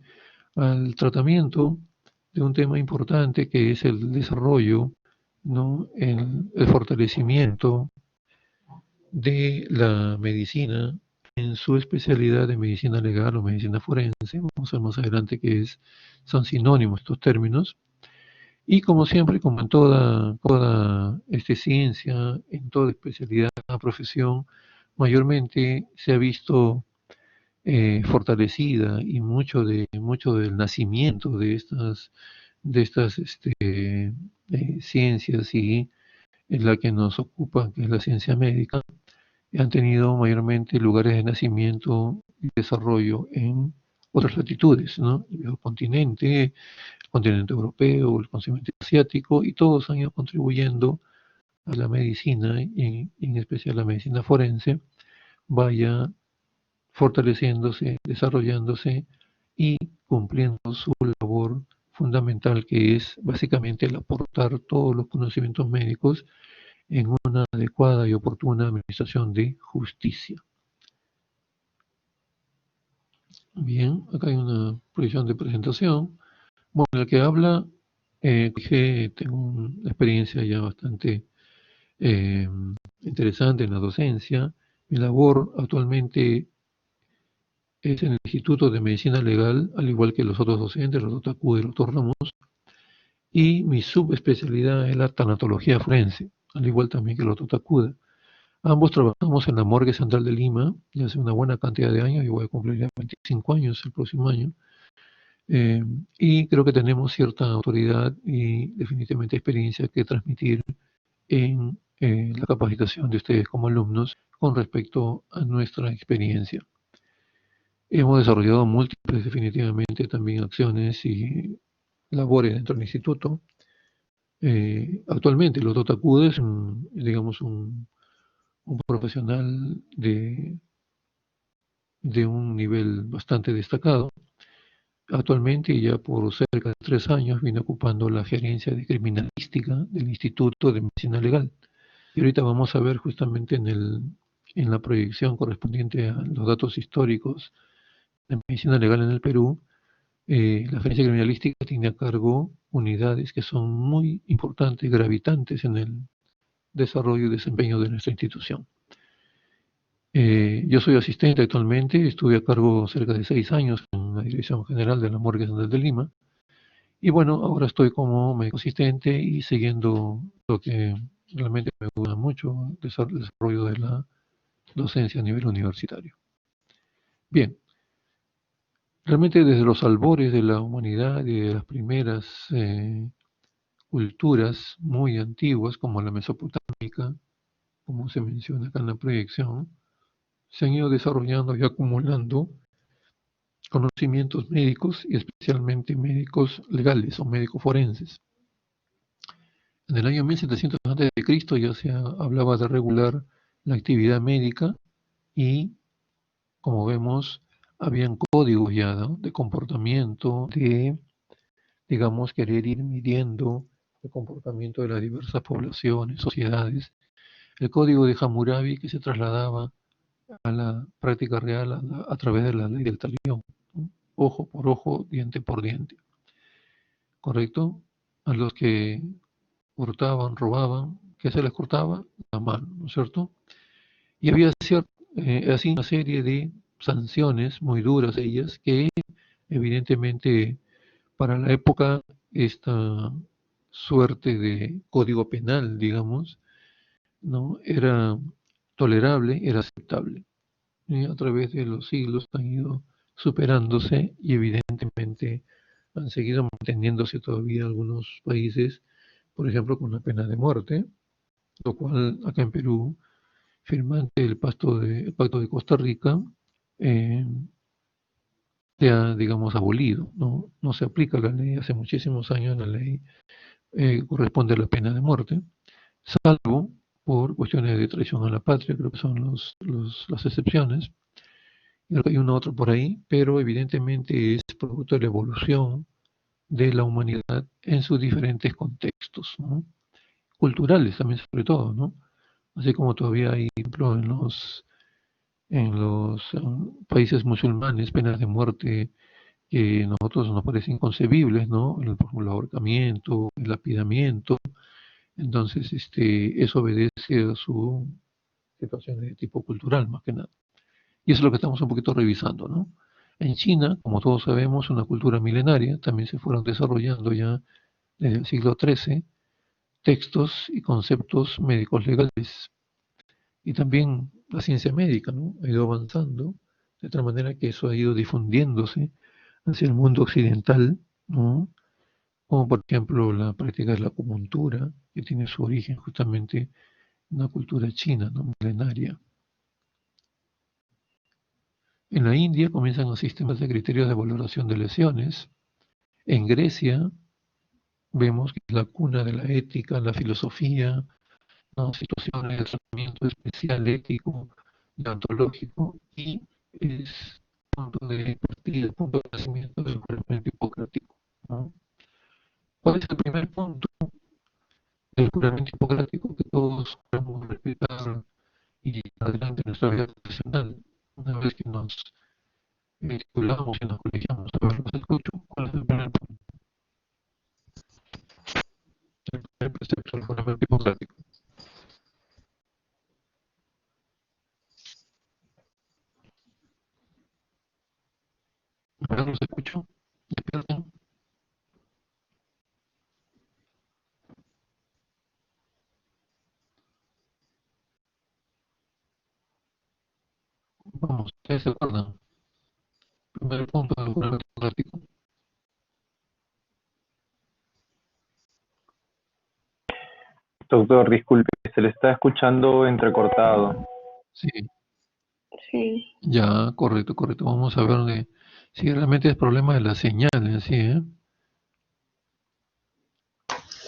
al tratamiento de un tema importante que es el desarrollo, ¿no? El fortalecimiento de la medicina en su especialidad de medicina legal o medicina forense. Vamos a ver más adelante que son sinónimos estos términos. Y como siempre, como en toda ciencia, en toda especialidad, profesión, mayormente se ha visto fortalecida y mucho del nacimiento de estas ciencias y en la que nos ocupa, que es la ciencia médica, han tenido mayormente lugares de nacimiento y desarrollo en otras latitudes, ¿no? El viejo continente, el continente europeo, el continente asiático, y todos han ido contribuyendo a la medicina, y en especial la medicina forense, vaya fortaleciéndose, desarrollándose y cumpliendo su labor fundamental, que es básicamente el aportar todos los conocimientos médicos en una adecuada y oportuna administración de justicia. Bien, acá hay una proyección de presentación. Bueno, la que habla, tengo una experiencia ya bastante interesante en la docencia. Mi labor actualmente es en el Instituto de Medicina Legal, al igual que los otros docentes, el doctor Takuda y el doctor Ramos, y mi subespecialidad es la tanatología forense, al igual también que el doctor Takuda. Ambos trabajamos en la Morgue Central de Lima ya hace una buena cantidad de años, yo voy a cumplir ya 25 años el próximo año, y creo que tenemos cierta autoridad y definitivamente experiencia que transmitir en la capacitación de ustedes como alumnos con respecto a nuestra experiencia. Hemos desarrollado múltiples, definitivamente, también acciones y labores dentro del instituto. Actualmente, el doctor Takuda es un profesional de un nivel bastante destacado. Actualmente, ya por cerca de 3 años, viene ocupando la gerencia de criminalística del Instituto de Medicina Legal. Y ahorita vamos a ver justamente en la proyección correspondiente a los datos históricos de medicina legal en el Perú, la gerencia criminalística tiene a cargo unidades que son muy importantes, gravitantes en el desarrollo y desempeño de nuestra institución. Yo soy asistente actualmente, estuve a cargo cerca de 6 años en la Dirección General de la Morgue Central de Lima. Y bueno, ahora estoy como médico asistente y siguiendo lo que realmente me gusta mucho, el desarrollo de la docencia a nivel universitario. Bien, realmente desde los albores de la humanidad y de las primeras culturas muy antiguas, como la mesopotámica, como se menciona acá en la proyección, se han ido desarrollando y acumulando conocimientos médicos y especialmente médicos legales o médicos forenses. En el año 1700 a.C. ya se hablaba de regular la actividad médica y, como vemos, habían códigos ya, ¿no?, de comportamiento, de, digamos, querer ir midiendo el comportamiento de las diversas poblaciones, sociedades. El código de Hammurabi que se trasladaba a la práctica real a través de la ley del talión, ¿no? Ojo por ojo, diente por diente. ¿Correcto? A los que hurtaban, robaban, ¿qué se les cortaba? La mano, ¿no es cierto? Y había así una serie de sanciones muy duras ellas que evidentemente para la época esta suerte de código penal, digamos, ¿no?, era tolerable, era aceptable. Y a través de los siglos han ido superándose y evidentemente han seguido manteniéndose todavía algunos países, por ejemplo, con la pena de muerte, lo cual acá en Perú, firmante del Pacto de Costa Rica, se ha, digamos, abolido, ¿no? No se aplica la ley, hace muchísimos años la ley corresponde a la pena de muerte, salvo por cuestiones de traición a la patria, creo que son las excepciones. Creo que hay uno otro por ahí, pero evidentemente es producto de la evolución de la humanidad en sus diferentes contextos, ¿no?, culturales también sobre todo, ¿no? Así como todavía hay, por ejemplo, en los países musulmanes, penas de muerte que a nosotros nos parecen inconcebibles, ¿no? Por ejemplo, el ahorcamiento, el lapidamiento. Entonces, eso obedece a su situación de tipo cultural, más que nada. Y eso es lo que estamos un poquito revisando, ¿no? En China, como todos sabemos, una cultura milenaria, también se fueron desarrollando ya desde el siglo XIII textos y conceptos médicos legales. Y también la ciencia médica, ¿no?, ha ido avanzando, de tal manera que eso ha ido difundiéndose hacia el mundo occidental, ¿no?, como por ejemplo la práctica de la acupuntura, que tiene su origen justamente en una cultura china, ¿no?, milenaria. En la India comienzan los sistemas de criterios de valoración de lesiones. En Grecia vemos que es la cuna de la ética, la filosofía, ¿no?, situaciones de tratamiento especial ético y ontológico, y es punto de partida, punto de nacimiento del juramento hipocrático, ¿no? ¿Cuál es el primer punto del juramento hipocrático que todos podemos respetar y adelante en nuestra vida profesional una vez que nos titulamos y nos colegiamos? A ver, los escucho. ¿Cuál es el primer punto? El primer precepto del juramento hipocrático. A ver, los escucho. Despierten. Vamos, ¿ustedes se acuerdan? Primer punto del juramento hipocrático. Doctor, disculpe, se le está escuchando entrecortado. Sí, Sí. ya, correcto, correcto. Vamos a ver si realmente es problema de la señal, ¿sí?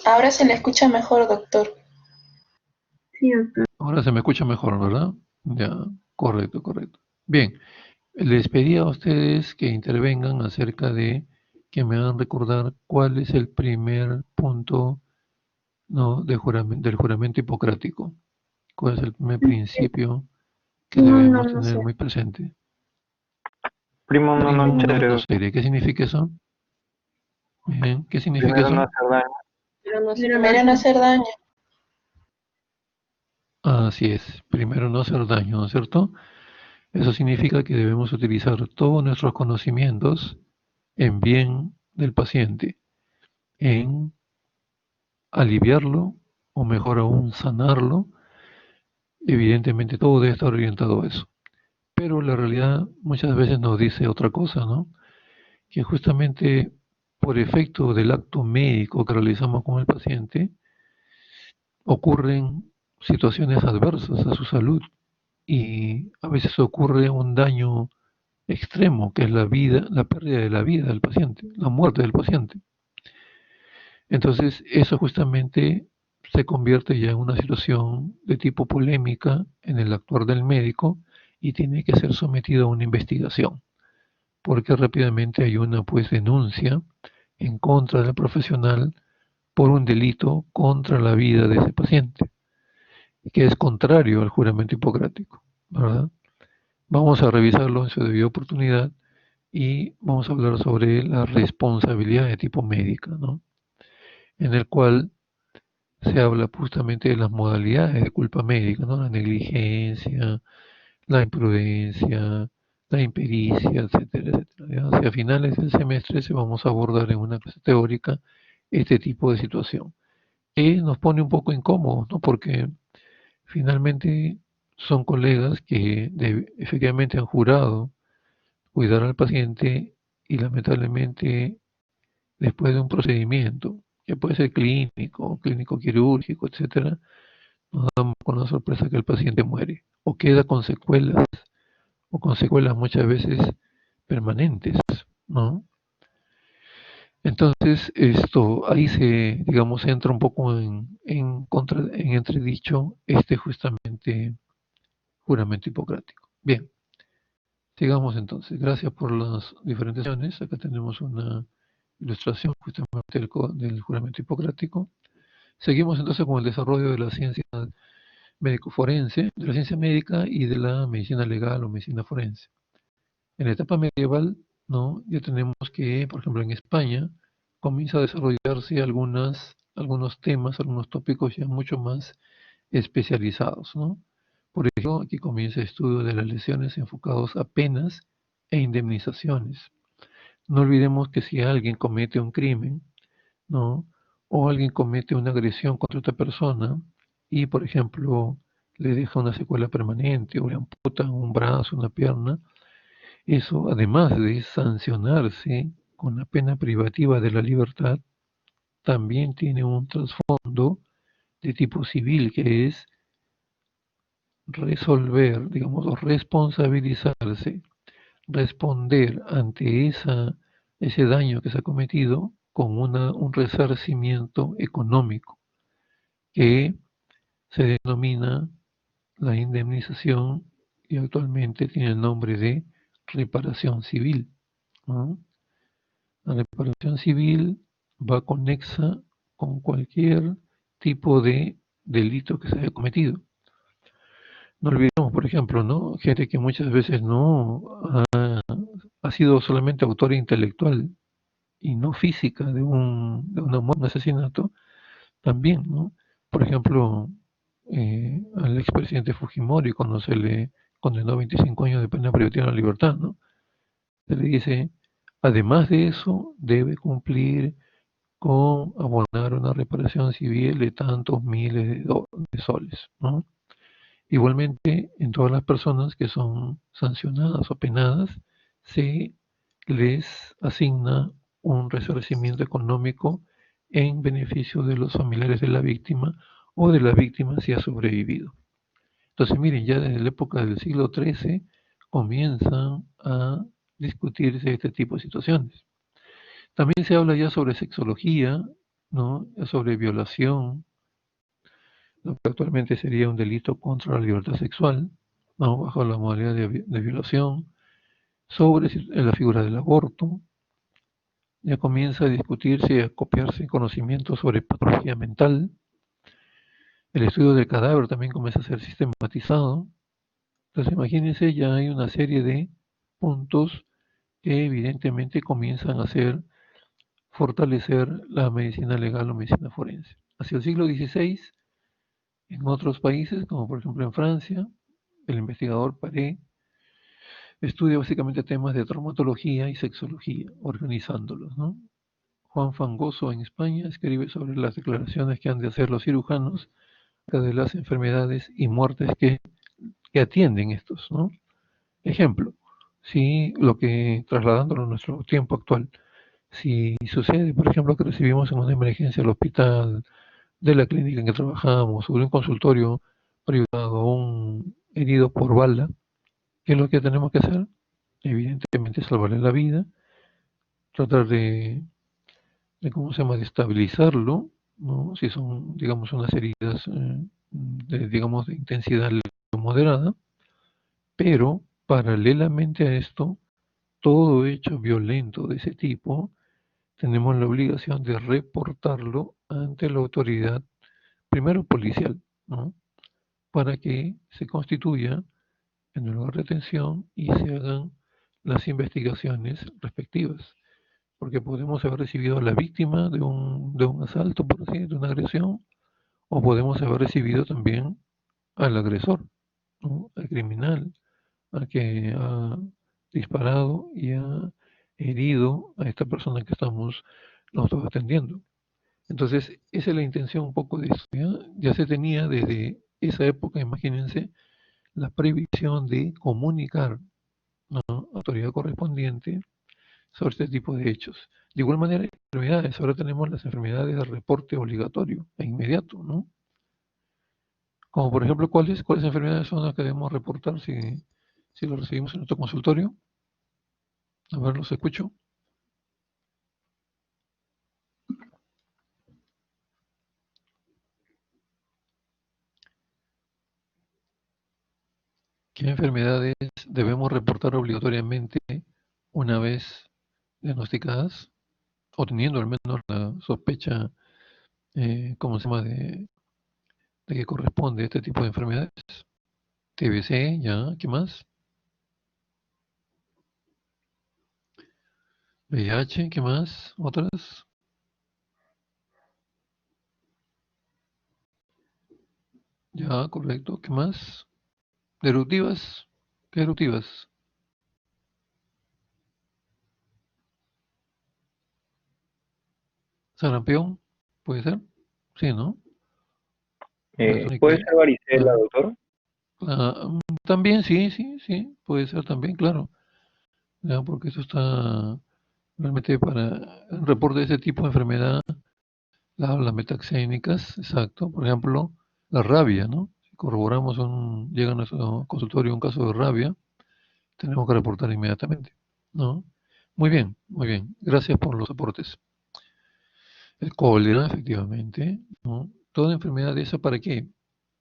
Ahora se le escucha mejor, doctor. Sí, doctor. Ahora se me escucha mejor, ¿verdad? Ya, correcto, correcto. Bien, les pedí a ustedes que intervengan acerca de que me hagan recordar cuál es el primer punto, ¿no?, del juramento hipocrático. ¿Cuál es el primer principio que debemos No tener sé. muy presente? Primo, no, Primo no, non nocere. ¿Qué significa eso? Bien, ¿qué significa primero no eso? hacer daño. Pero no sé. Primero no hacer daño. Así es. Primero, no hacer daño, ¿no es cierto? Eso significa que debemos utilizar todos nuestros conocimientos en bien del paciente, en aliviarlo o mejor aún sanarlo. Evidentemente todo debe estar orientado a eso. Pero la realidad muchas veces nos dice otra cosa, ¿no? Que justamente por efecto del acto médico que realizamos con el paciente, ocurren situaciones adversas a su salud y a veces ocurre un daño extremo, que es la vida, la pérdida de la vida del paciente, la muerte del paciente. Entonces, eso justamente se convierte ya en una situación de tipo polémica en el actuar del médico y tiene que ser sometido a una investigación, porque rápidamente hay una pues denuncia en contra del profesional por un delito contra la vida de ese paciente, que es contrario al juramento hipocrático, ¿verdad? Vamos a revisarlo en su debida oportunidad y vamos a hablar sobre la responsabilidad de tipo médica, ¿no? En el cual se habla justamente de las modalidades de culpa médica, ¿no? La negligencia, la imprudencia, la impericia, etcétera, etcétera. ¿Ya? Hacia finales del semestre se vamos a abordar en una clase teórica este tipo de situación, que nos pone un poco incómodos, ¿no? Porque finalmente son colegas que efectivamente han jurado cuidar al paciente y lamentablemente después de un procedimiento, que puede ser clínico, clínico quirúrgico, etcétera, nos damos con la sorpresa que el paciente muere o queda con secuelas muchas veces permanentes, ¿no? Entonces, esto ahí se, digamos, entra un poco en entredicho este justamente juramento hipocrático. Bien, sigamos entonces. Gracias por las diferentes acciones. Acá tenemos una ilustración justamente del juramento hipocrático. Seguimos entonces con el desarrollo de la ciencia médico-forense, de la ciencia médica y de la medicina legal o medicina forense. En la etapa medieval, ¿no? Ya tenemos que, por ejemplo, en España comienza a desarrollarse algunos temas, algunos tópicos ya mucho más especializados, ¿no? Por ejemplo, aquí comienza el estudio de las lesiones enfocados a penas e indemnizaciones. No olvidemos que si alguien comete un crimen, ¿no? O alguien comete una agresión contra otra persona y, por ejemplo, le deja una secuela permanente o le amputan un brazo, una pierna, eso, además de sancionarse con la pena privativa de la libertad, también tiene un trasfondo de tipo civil, que es resolver, digamos, o responsabilizarse, responder ante ese daño que se ha cometido con un resarcimiento económico, que se denomina la indemnización y actualmente tiene el nombre de reparación civil, ¿no? La reparación civil va conexa con cualquier tipo de delito que se haya cometido. No olvidemos, por ejemplo, ¿no? Gente que muchas veces no ha sido solamente autor intelectual y no física de un asesinato, también, ¿no? Por ejemplo, al expresidente Fujimori, cuando se le condenó a 25 años de pena privativa de la libertad, ¿no? Se le dice, además de eso, debe cumplir con abonar una reparación civil de tantos miles de soles, ¿no? Igualmente, en todas las personas que son sancionadas o penadas, se les asigna un resarcimiento económico en beneficio de los familiares de la víctima o de la víctima si ha sobrevivido. Entonces, miren, ya desde la época del siglo XIII comienzan a discutirse este tipo de situaciones. También se habla ya sobre sexología, ¿no? Sobre violación, lo que actualmente sería un delito contra la libertad sexual, ¿no? Bajo la modalidad de violación, sobre la figura del aborto. Ya comienza a discutirse y a copiarse conocimientos sobre patología mental. El estudio del cadáver también comienza a ser sistematizado. Entonces, imagínense, ya hay una serie de puntos que evidentemente comienzan a fortalecer la medicina legal o medicina forense. Hacia el siglo XVI En otros países, como por ejemplo en Francia, el investigador Paré estudia básicamente temas de traumatología y sexología, organizándolos, ¿no? Juan Fangoso en España escribe sobre las declaraciones que han de hacer los cirujanos acerca de las enfermedades y muertes que atienden estos, ¿no? Ejemplo, si lo que, trasladándolo a nuestro tiempo actual, si sucede, por ejemplo, que recibimos en una emergencia al hospital, de la clínica en que trabajamos, o de un consultorio privado, o un herido por bala, ¿qué es lo que tenemos que hacer? Evidentemente salvarle la vida, tratar ¿cómo se llama?, de estabilizarlo, ¿no? Si son, digamos, unas heridas, digamos, de intensidad moderada, pero paralelamente a esto, todo hecho violento de ese tipo, tenemos la obligación de reportarlo ante la autoridad, primero policial, ¿no? Para que se constituya en el lugar de detención y se hagan las investigaciones respectivas. Porque podemos haber recibido a la víctima de un asalto, por así, de una agresión, o podemos haber recibido también al agresor, ¿no? Al criminal, al que ha disparado y ha herido a esta persona que estamos nosotros atendiendo. Entonces, esa es la intención un poco de esto. Ya se tenía desde esa época, imagínense, la previsión de comunicar, ¿no?, a la autoridad correspondiente sobre este tipo de hechos. De igual manera, enfermedades. Ahora tenemos las enfermedades de reporte obligatorio e inmediato, ¿no? Como por ejemplo, ¿cuáles enfermedades son las que debemos reportar si lo recibimos en nuestro consultorio? A ver, los escucho. ¿Qué enfermedades debemos reportar obligatoriamente una vez diagnosticadas o teniendo al menos la sospecha, ¿cómo se llama?, de que corresponde a este tipo de enfermedades? TBC, ya, ¿qué más? VIH, ¿qué más? ¿Otras? Ya, correcto, ¿qué más? ¿Eruptivas? ¿Qué eruptivas? ¿Sarampión? ¿Puede ser? Sí, ¿no? ¿Puede ser varicela, doctor? También, sí, puede ser también, claro. Ya, porque eso está realmente para el reporte de ese tipo de enfermedad, las metaxénicas, exacto. Por ejemplo, la rabia, ¿no? Si corroboramos llega a nuestro consultorio un caso de rabia, tenemos que reportar inmediatamente, ¿no? Muy bien, muy bien. Gracias por los aportes. El cólera, efectivamente, ¿no? Toda enfermedad de esa, ¿para qué?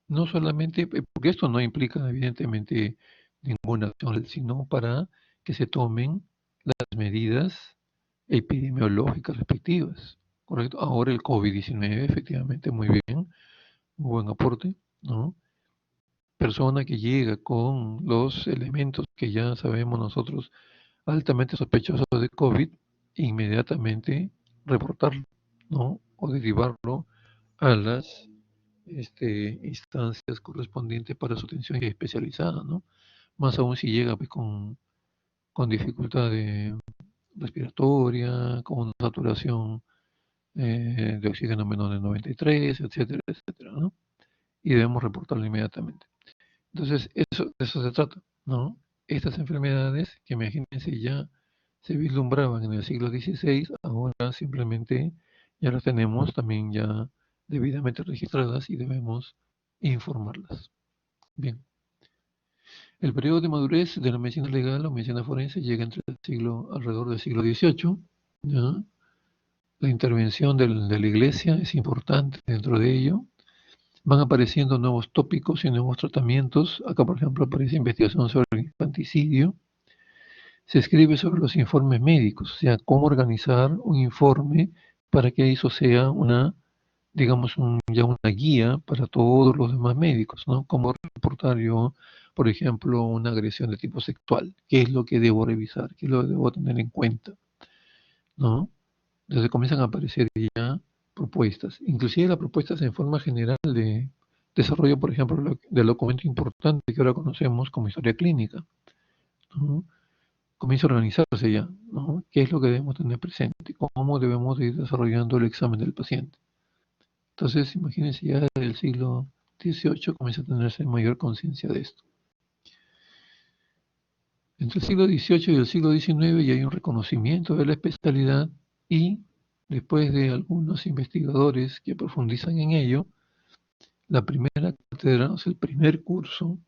No solamente, porque esto no implica evidentemente ninguna acción, sino para que se tomen las medidas epidemiológicas respectivas, ¿correcto? Ahora el COVID-19, efectivamente, muy bien, muy buen aporte, ¿no? Persona que llega con los elementos que ya sabemos nosotros altamente sospechosos de COVID, inmediatamente reportarlo, ¿no? O derivarlo a las instancias correspondientes para su atención especializada, ¿no? Más aún si llega pues, con dificultad respiratoria, con una saturación de oxígeno menor de 93, etcétera, etcétera, ¿no? Y debemos reportarlo inmediatamente. Entonces, de eso se trata, ¿no? Estas enfermedades, que imagínense ya se vislumbraban en el siglo XVI, ahora simplemente ya las tenemos también ya debidamente registradas y debemos informarlas. Bien. El periodo de madurez de la medicina legal o medicina forense llega alrededor del siglo XVIII, ¿ya? La intervención de la Iglesia es importante dentro de ello. Van apareciendo nuevos tópicos y nuevos tratamientos. Acá, por ejemplo, aparece investigación sobre el infanticidio. Se escribe sobre los informes médicos, o sea, cómo organizar un informe para que eso sea digamos, ya una guía para todos los demás médicos, ¿no? Cómo reportar yo, por ejemplo, una agresión de tipo sexual. ¿Qué es lo que debo revisar? ¿Qué es lo que debo tener en cuenta? ¿No? Entonces comienzan a aparecer ya propuestas, inclusive las propuestas en forma general desarrollo, por ejemplo, del documento importante que ahora conocemos como historia clínica, ¿no? Comienza a organizarse ya, ¿no? ¿Qué es lo que debemos tener presente? ¿Cómo debemos ir desarrollando el examen del paciente? Entonces, imagínense, ya desde el siglo XVIII comienza a tenerse mayor conciencia de esto. Entre el siglo XVIII y el siglo XIX ya hay un reconocimiento de la especialidad y después de algunos investigadores que profundizan en ello, la primera cátedra, o sea, el primer curso,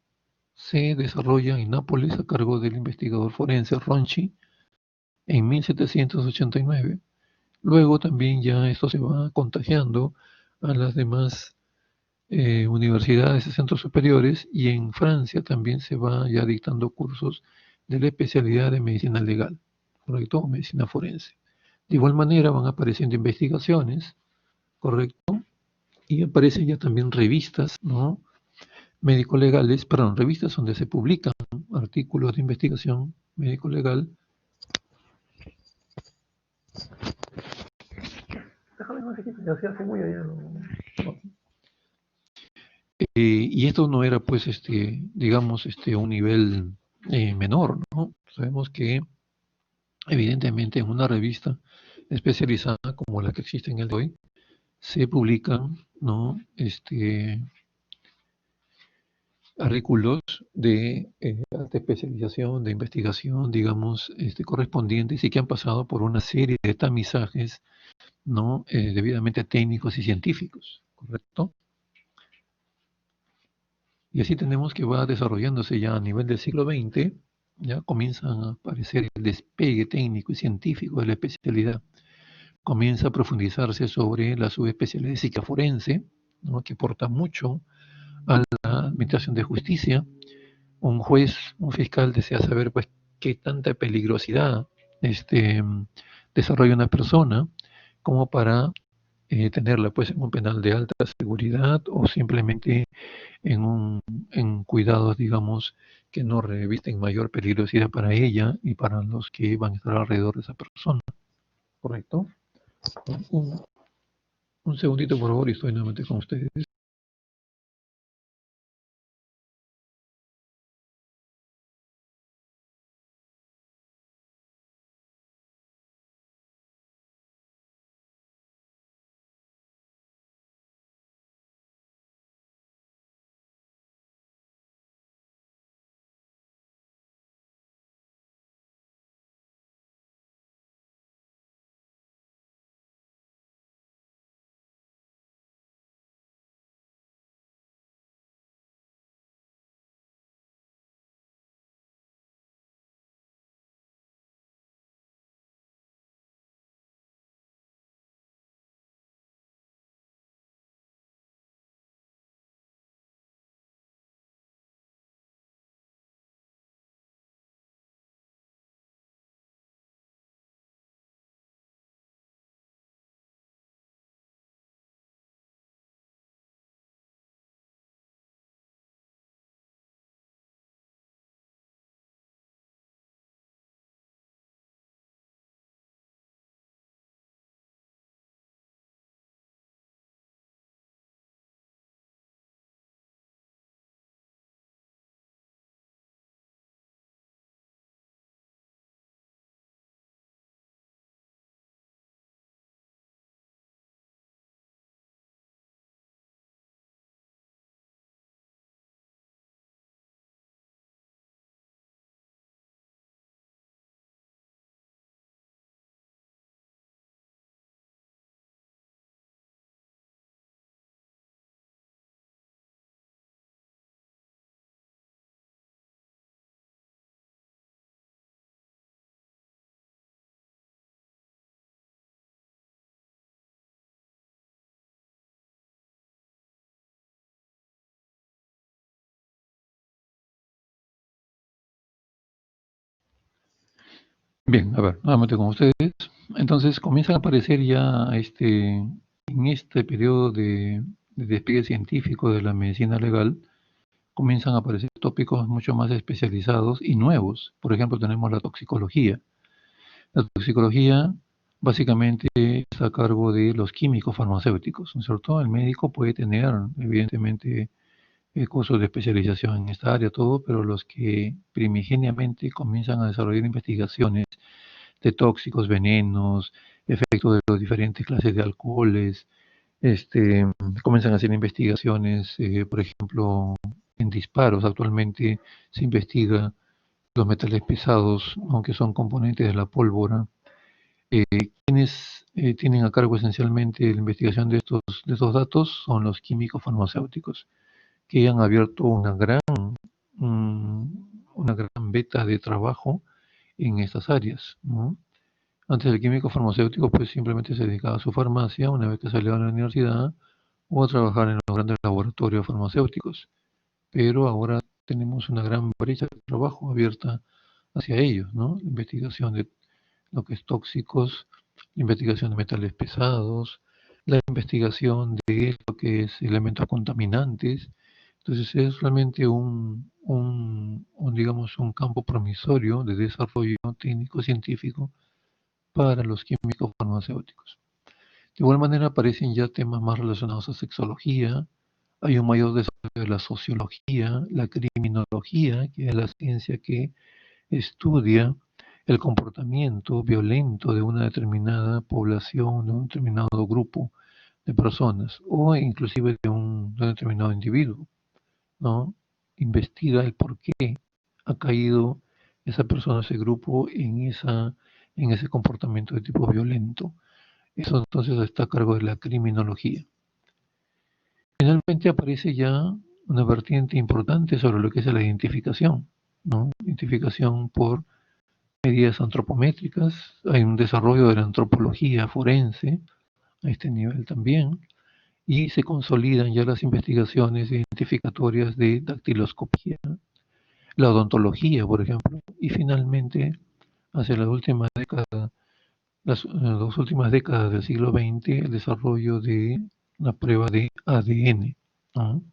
se desarrolla en Nápoles a cargo del investigador forense Ronchi en 1789. Luego también ya esto se va contagiando a las demás universidades y centros superiores, y en Francia también se va ya dictando cursos de la especialidad de medicina legal, ¿correcto? O medicina forense. De igual manera van apareciendo investigaciones, ¿correcto? Y aparecen ya también revistas, ¿no? Médico-legales, perdón, revistas donde se publican artículos de investigación médico-legal. Y esto no era, pues, digamos, un nivel menor, ¿no? Sabemos que, evidentemente, en una revista especializada como la que existe en el de hoy, se publican, ¿no? Artículos de alta especialización, de investigación, digamos, correspondientes y que han pasado por una serie de tamizajes, ¿no? Debidamente técnicos y científicos, ¿correcto? Y así tenemos que va desarrollándose ya a nivel del siglo XX, ya comienzan a aparecer el despegue técnico y científico de la especialidad. Comienza a profundizarse sobre la subespecialidad de psiquiatría forense, ¿no? Que aporta mucho a la administración de justicia. Un juez, un fiscal desea saber, pues, qué tanta peligrosidad desarrolla una persona como para tenerla, pues, en un penal de alta seguridad o simplemente en cuidados, digamos, que no revisten mayor peligrosidad para ella y para los que van a estar alrededor de esa persona. ¿Correcto? Un segundito, por favor, y estoy nuevamente con ustedes. Bien, a ver, nuevamente con ustedes. Entonces comienzan a aparecer ya en este periodo de despliegue científico de la medicina legal, comienzan a aparecer tópicos mucho más especializados y nuevos. Por ejemplo, tenemos la toxicología. La toxicología básicamente está a cargo de los químicos farmacéuticos, ¿no es cierto? El médico puede tener, evidentemente, cursos de especialización en esta área, todo, pero los que primigeniamente comienzan a desarrollar investigaciones de tóxicos, venenos, efectos de las diferentes clases de alcoholes, comienzan a hacer investigaciones, por ejemplo, en disparos. Actualmente se investiga los metales pesados, aunque son componentes de la pólvora. Quienes tienen a cargo esencialmente la investigación de estos datos son los químicos farmacéuticos, que han abierto una gran beta de trabajo en estas áreas, ¿no? Antes el químico farmacéutico pues simplemente se dedicaba a su farmacia una vez que salió de la universidad o a trabajar en los grandes laboratorios farmacéuticos, pero ahora tenemos una gran brecha de trabajo abierta hacia ellos, ¿no? La investigación de lo que es tóxicos, la investigación de metales pesados, la investigación de lo que es elementos contaminantes. Entonces es realmente digamos, un campo promisorio de desarrollo técnico-científico para los químicos farmacéuticos. De igual manera aparecen ya temas más relacionados a sexología, hay un mayor desarrollo de la sociología, la criminología, que es la ciencia que estudia el comportamiento violento de una determinada población, de un determinado grupo de personas, o inclusive de un determinado individuo, ¿no? Investiga el por qué ha caído esa persona, ese grupo, en ese comportamiento de tipo violento. Eso entonces está a cargo de la criminología. Finalmente aparece ya una vertiente importante sobre lo que es la identificación, ¿no? Identificación por medidas antropométricas, hay un desarrollo de la antropología forense a este nivel también, y se consolidan ya las investigaciones identificatorias de dactiloscopía, la odontología, por ejemplo, y finalmente, hacia las dos últimas décadas del siglo XX, el desarrollo de la prueba de ADN, ¿no?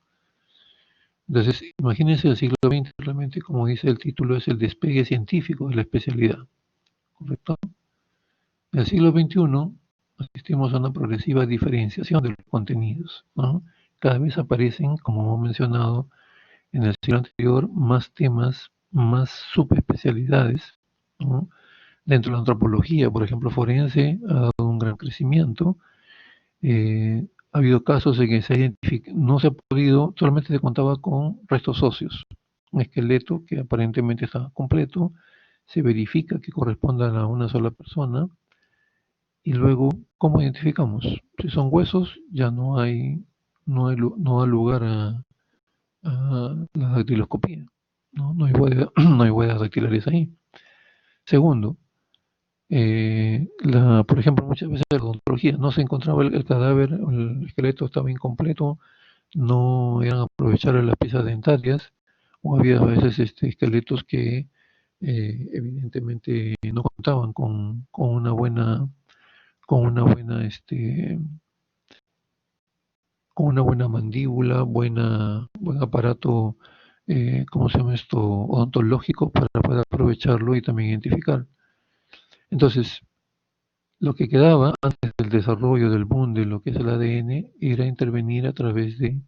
Entonces, imagínense el siglo XX, realmente, como dice el título, es el despegue científico de la especialidad, ¿correcto? En el siglo XXI asistimos a una progresiva diferenciación de los contenidos, ¿no? Cada vez aparecen, como hemos mencionado en el siglo anterior, más temas, más subespecialidades, ¿no? Dentro de la antropología, por ejemplo, forense, ha dado un gran crecimiento. Ha habido casos en que no se ha podido, solamente se contaba con restos óseos, un esqueleto que aparentemente estaba completo, se verifica que correspondan a una sola persona, y luego, ¿cómo identificamos? Si son huesos, ya no da lugar a la dactiloscopía, ¿no? No hay huellas, no hay huellas dactilares ahí. Segundo, por ejemplo, muchas veces en la odontología no se encontraba el cadáver, el esqueleto estaba incompleto, no eran aprovechables las piezas dentarias, o había a veces esqueletos que evidentemente no contaban con una buena mandíbula, buen aparato, ¿cómo se llama esto? Odontológico para poder aprovecharlo y también identificar. Entonces, lo que quedaba antes del desarrollo del boom de lo que es el ADN era intervenir a través de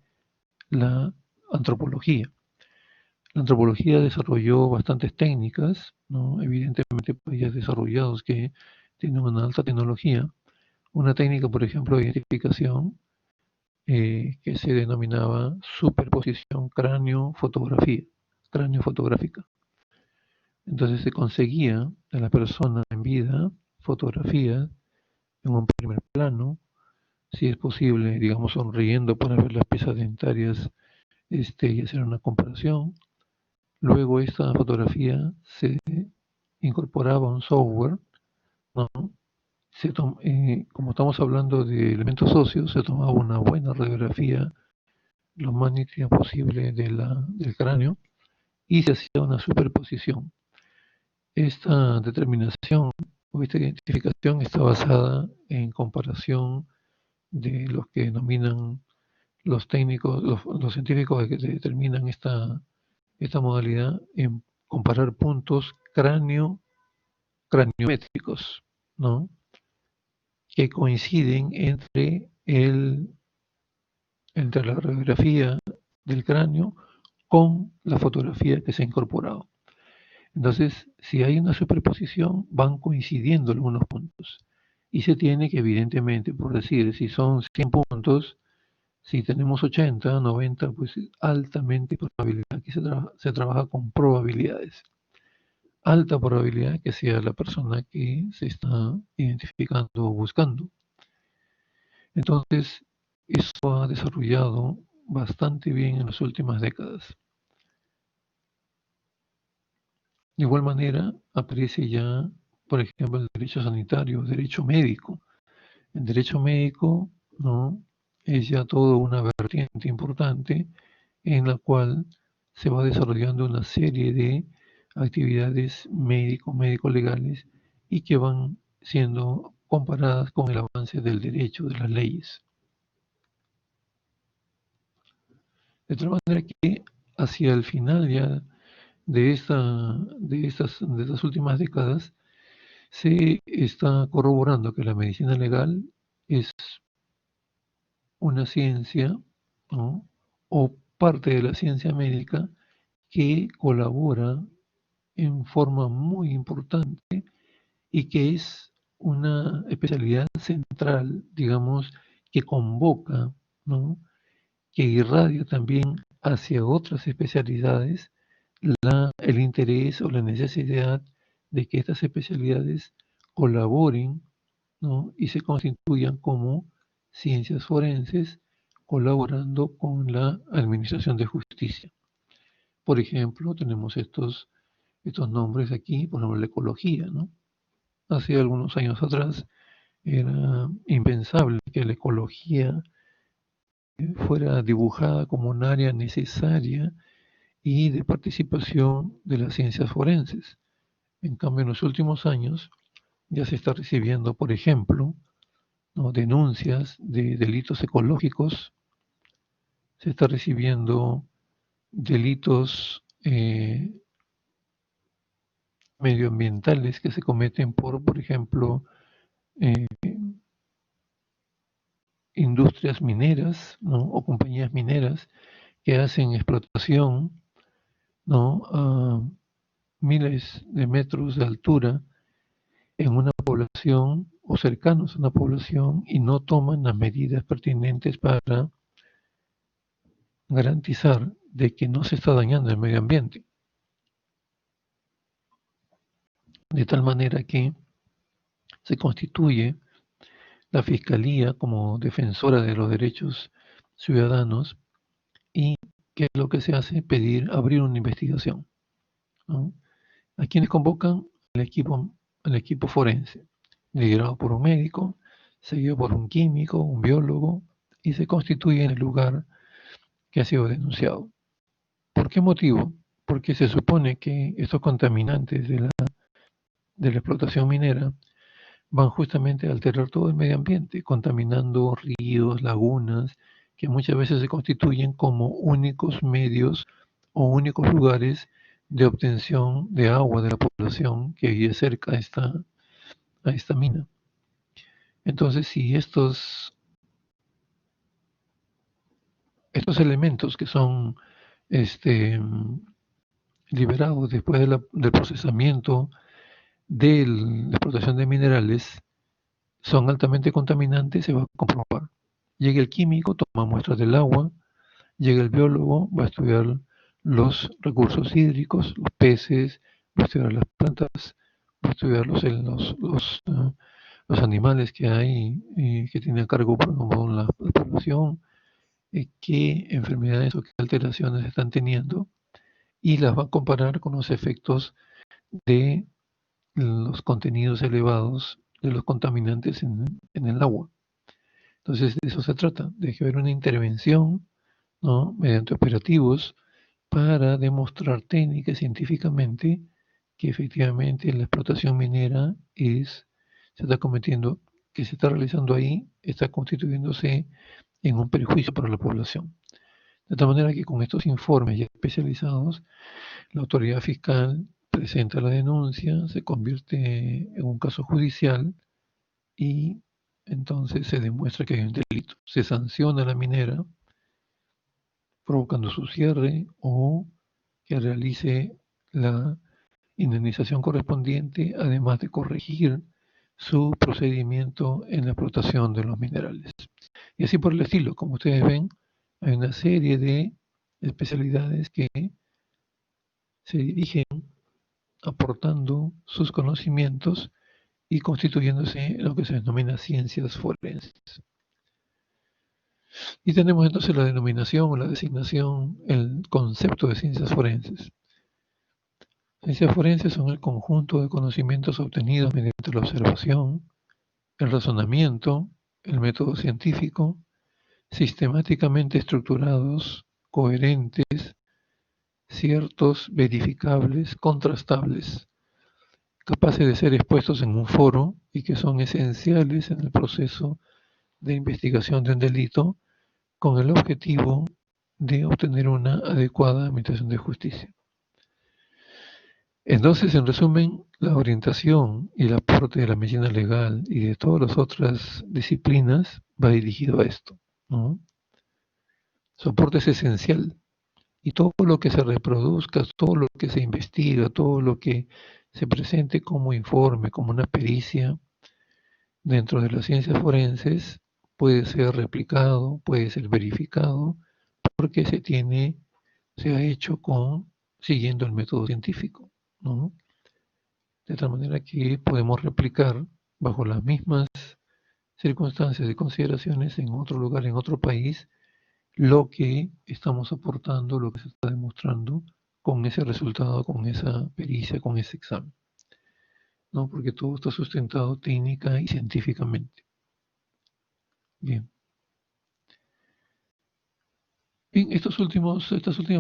la antropología. La antropología desarrolló bastantes técnicas, ¿no? Evidentemente países desarrollados que tienen una alta tecnología. Una técnica, por ejemplo, de identificación que se denominaba superposición cráneo-fotográfica. Entonces se conseguía de la persona en vida fotografías en un primer plano, si es posible, digamos, sonriendo para ver las piezas dentarias y hacer una comparación. Luego esta fotografía se incorporaba a un software, ¿no? Como estamos hablando de elementos óseos, se tomaba una buena radiografía, lo más nítida posible del cráneo, y se hacía una superposición. Esta determinación o esta identificación está basada en comparación de los que denominan los técnicos, los científicos que determinan esta modalidad, en comparar puntos craniométricos, ¿no? que coinciden entre la radiografía del cráneo con la fotografía que se ha incorporado. Entonces, si hay una superposición, van coincidiendo algunos puntos. Y se tiene que, evidentemente, por decir, si son 100 puntos, si tenemos 80, 90, pues altamente probabilidad. Aquí se trabaja con probabilidades. Alta probabilidad que sea la persona que se está identificando o buscando. Entonces, eso ha desarrollado bastante bien en las últimas décadas. De igual manera, aparece ya, por ejemplo, el derecho sanitario, el derecho médico. El derecho médico, ¿no?, es ya toda una vertiente importante en la cual se va desarrollando una serie de actividades médico-legales y que van siendo comparadas con el avance del derecho, de las leyes. De tal manera que hacia el final ya de estas últimas décadas se está corroborando que la medicina legal es una ciencia, ¿no?, o parte de la ciencia médica que colabora en forma muy importante y que es una especialidad central, digamos, que convoca, ¿no?, que irradia también hacia otras especialidades el interés o la necesidad de que estas especialidades colaboren, ¿no?, y se constituyan como ciencias forenses, colaborando con la administración de justicia. Por ejemplo, tenemos estos nombres aquí, por ejemplo, la ecología, ¿no? Hace algunos años atrás era impensable que la ecología fuera dibujada como un área necesaria y de participación de las ciencias forenses. En cambio, en los últimos años ya se está recibiendo, por ejemplo, ¿no?, denuncias de delitos ecológicos, se está recibiendo delitos medioambientales que se cometen por ejemplo, industrias mineras, ¿no?, o compañías mineras que hacen explotación, ¿no?, a miles de metros de altura en una población o cercanos a una población y no toman las medidas pertinentes para garantizar de que no se está dañando el medio ambiente. De tal manera que se constituye la Fiscalía como defensora de los derechos ciudadanos y ¿qué es lo que se hace? Abrir una investigación, ¿no? ¿A quienes convocan? El equipo forense, liderado por un médico, seguido por un químico, un biólogo, y se constituye en el lugar que ha sido denunciado. ¿Por qué motivo? Porque se supone que estos contaminantes de la explotación minera van justamente a alterar todo el medio ambiente, contaminando ríos, lagunas, que muchas veces se constituyen como únicos medios o únicos lugares de obtención de agua de la población que vive cerca a esta mina. Entonces, si estos elementos que son liberados después del procesamiento de la explotación de minerales son altamente contaminantes, se va a comprobar. Llega el químico, toma muestras del agua, llega el biólogo, va a estudiar los recursos hídricos, los peces, va a estudiar las plantas, va a estudiar los animales que hay, que tienen a cargo por la población, qué enfermedades o qué alteraciones están teniendo, y las va a comparar con los efectos de los contenidos elevados de los contaminantes en el agua. Entonces, de eso se trata, de que haber una intervención, ¿no?, mediante operativos para demostrar técnica y científicamente que efectivamente la explotación minera se está realizando ahí, está constituyéndose en un perjuicio para la población. De tal manera que con estos informes ya especializados, la autoridad fiscal presenta la denuncia, se convierte en un caso judicial y entonces se demuestra que hay un delito. Se sanciona a la minera provocando su cierre o que realice la indemnización correspondiente, además de corregir su procedimiento en la explotación de los minerales. Y así por el estilo, como ustedes ven, hay una serie de especialidades que se dirigen aportando sus conocimientos y constituyéndose en lo que se denomina ciencias forenses. Y tenemos entonces la denominación o la designación, el concepto de ciencias forenses. Ciencias forenses son el conjunto de conocimientos obtenidos mediante la observación, el razonamiento, el método científico, sistemáticamente estructurados, coherentes, ciertos, verificables, contrastables, capaces de ser expuestos en un foro y que son esenciales en el proceso de investigación de un delito con el objetivo de obtener una adecuada administración de justicia. Entonces, en resumen, la orientación y el aporte de la medicina legal y de todas las otras disciplinas va dirigido a esto, ¿no? Su aporte es esencial y todo lo que se reproduzca, todo lo que se investiga, todo lo que se presente como informe, como una pericia dentro de las ciencias forenses puede ser replicado, puede ser verificado, porque se ha hecho siguiendo el método científico, ¿no? De tal manera que podemos replicar bajo las mismas circunstancias y consideraciones en otro lugar, en otro país, lo que estamos aportando, lo que se está demostrando con ese resultado, con esa pericia, con ese examen, ¿no? Porque todo está sustentado técnica y científicamente. Bien. Bien, estas últimas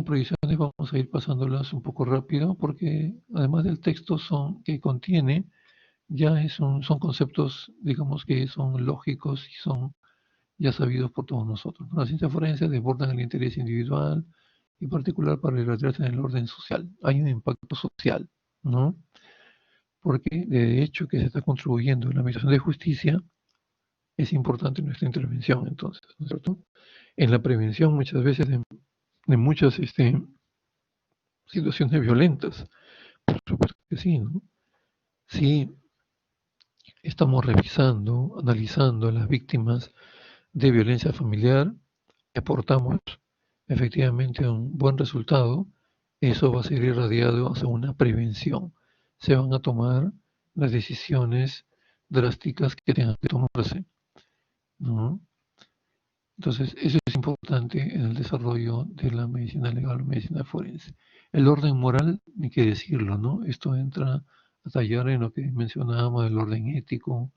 proyecciones vamos a ir pasándolas un poco rápido porque además del texto que contiene, son conceptos, digamos que son lógicos y son ya sabidos por todos nosotros. Las ciencias forenses desbordan el interés individual y particular para relatarse en el orden social. Hay un impacto social, ¿no? Porque de hecho que se está contribuyendo en la administración de justicia, es importante nuestra intervención entonces, ¿no es cierto? En la prevención muchas veces de muchas situaciones violentas, por supuesto que sí, ¿no? Sí, estamos revisando, analizando a las víctimas de violencia familiar y aportamos efectivamente un buen resultado, eso va a ser irradiado hacia una prevención. Se van a tomar las decisiones drásticas que tengan que tomarse, ¿no? Entonces, eso es importante en el desarrollo de la medicina legal o medicina forense. El orden moral, ni qué decirlo, ¿no? Esto entra a tallar en lo que mencionábamos del orden ético,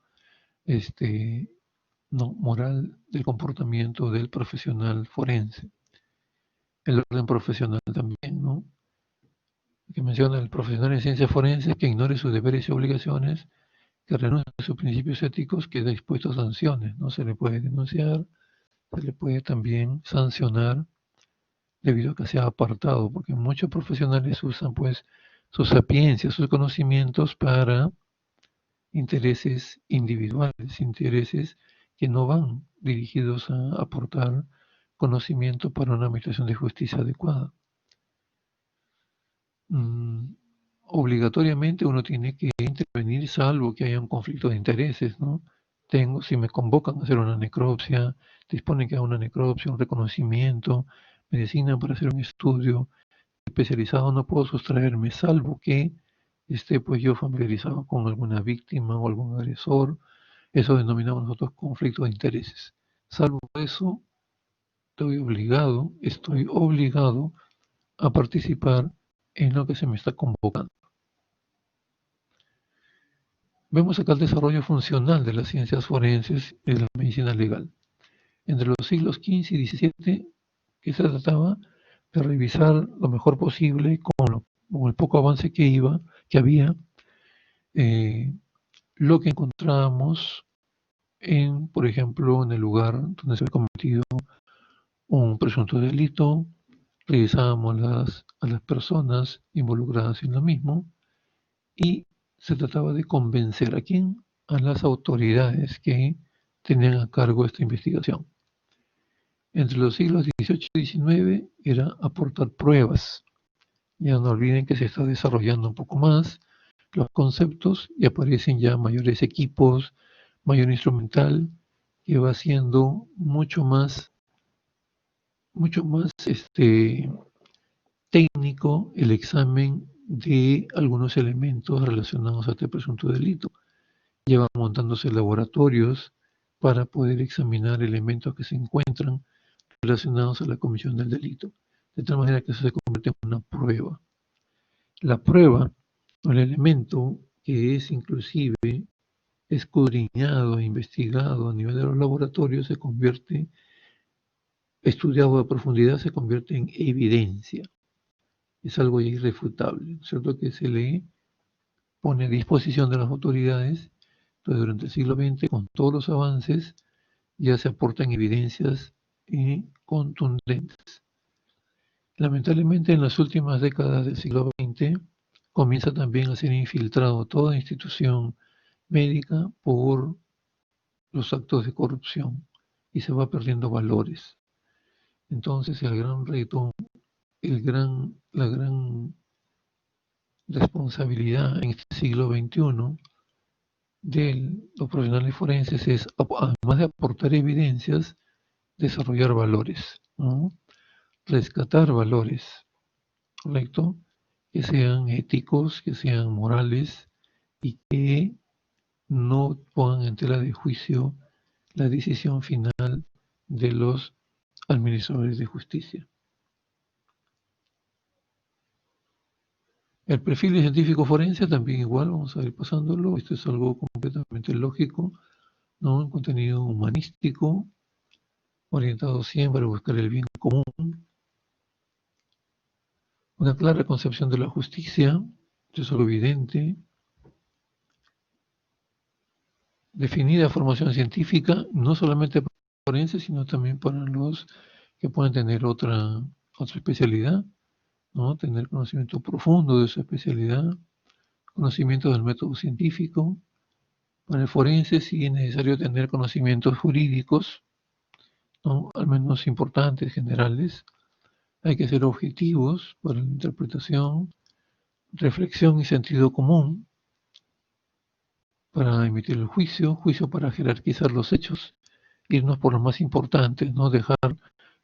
no, moral del comportamiento del profesional forense. El orden profesional también, ¿no? Que menciona el profesional en ciencias forenses que ignore sus deberes y obligaciones, que renuncie a sus principios éticos, queda expuesto a sanciones, ¿no? Se le puede denunciar, se le puede también sancionar debido a que sea apartado, porque muchos profesionales usan pues su sapiencia, sus conocimientos para intereses individuales, intereses que no van dirigidos a aportar conocimiento para una administración de justicia adecuada. Obligatoriamente uno tiene que intervenir salvo que haya un conflicto de intereses, ¿no? Si me convocan a hacer una necropsia, disponen que haga una necropsia, un reconocimiento, me designan para hacer un estudio especializado, no puedo sustraerme, salvo que esté pues yo familiarizado con alguna víctima o algún agresor. Eso denominamos nosotros conflicto de intereses. Salvo eso, estoy obligado a participar en lo que se me está convocando. Vemos acá el desarrollo funcional de las ciencias forenses y de la medicina legal. Entre los siglos XV y XVII, que se trataba de revisar lo mejor posible con el poco avance que había, lo que encontrábamos por ejemplo, en el lugar donde se había cometido un presunto delito, revisábamos a las personas involucradas en lo mismo y se trataba de convencer a quién, a las autoridades que tenían a cargo esta investigación. Entre los siglos XVIII y XIX era aportar pruebas. Ya no olviden que se está desarrollando un poco más los conceptos y aparecen ya mayores equipos, mayor instrumental, que va siendo mucho más técnico el examen de algunos elementos relacionados a este presunto delito. Ya van montándose laboratorios para poder examinar elementos que se encuentran relacionados a la comisión del delito, de tal manera que eso se convierte en una prueba. La prueba o el elemento que es inclusive escudriñado, investigado a nivel de los laboratorios, se convierte, estudiado a profundidad, se convierte en evidencia. Es algo irrefutable, ¿cierto? Que se le pone a disposición de las autoridades. Entonces, durante el siglo XX, con todos los avances, ya se aportan evidencias contundentes. Lamentablemente, en las últimas décadas del siglo XX, comienza también a ser infiltrado toda institución médica por los actos de corrupción y se va perdiendo valores. Entonces, el gran reto, la gran responsabilidad en este siglo XXI de los profesionales forenses es, además de aportar evidencias, desarrollar valores, ¿no? Rescatar valores, ¿correcto? Que sean éticos, que sean morales y que no pongan en tela de juicio la decisión final de los administradores de justicia. El perfil de científico forense también igual, vamos a ir pasándolo. Esto es algo completamente lógico, ¿no? Un contenido humanístico, orientado siempre a buscar el bien común. Una clara concepción de la justicia, esto es algo evidente. Definida formación científica, no solamente para los forenses, sino también para los que pueden tener otra especialidad, ¿no? Tener conocimiento profundo de su especialidad, conocimiento del método científico. Para el forense sí es necesario tener conocimientos jurídicos, ¿no? Al menos importantes, generales. Hay que ser objetivos para la interpretación, reflexión y sentido común para emitir el juicio para jerarquizar los hechos, irnos por los más importantes, no dejar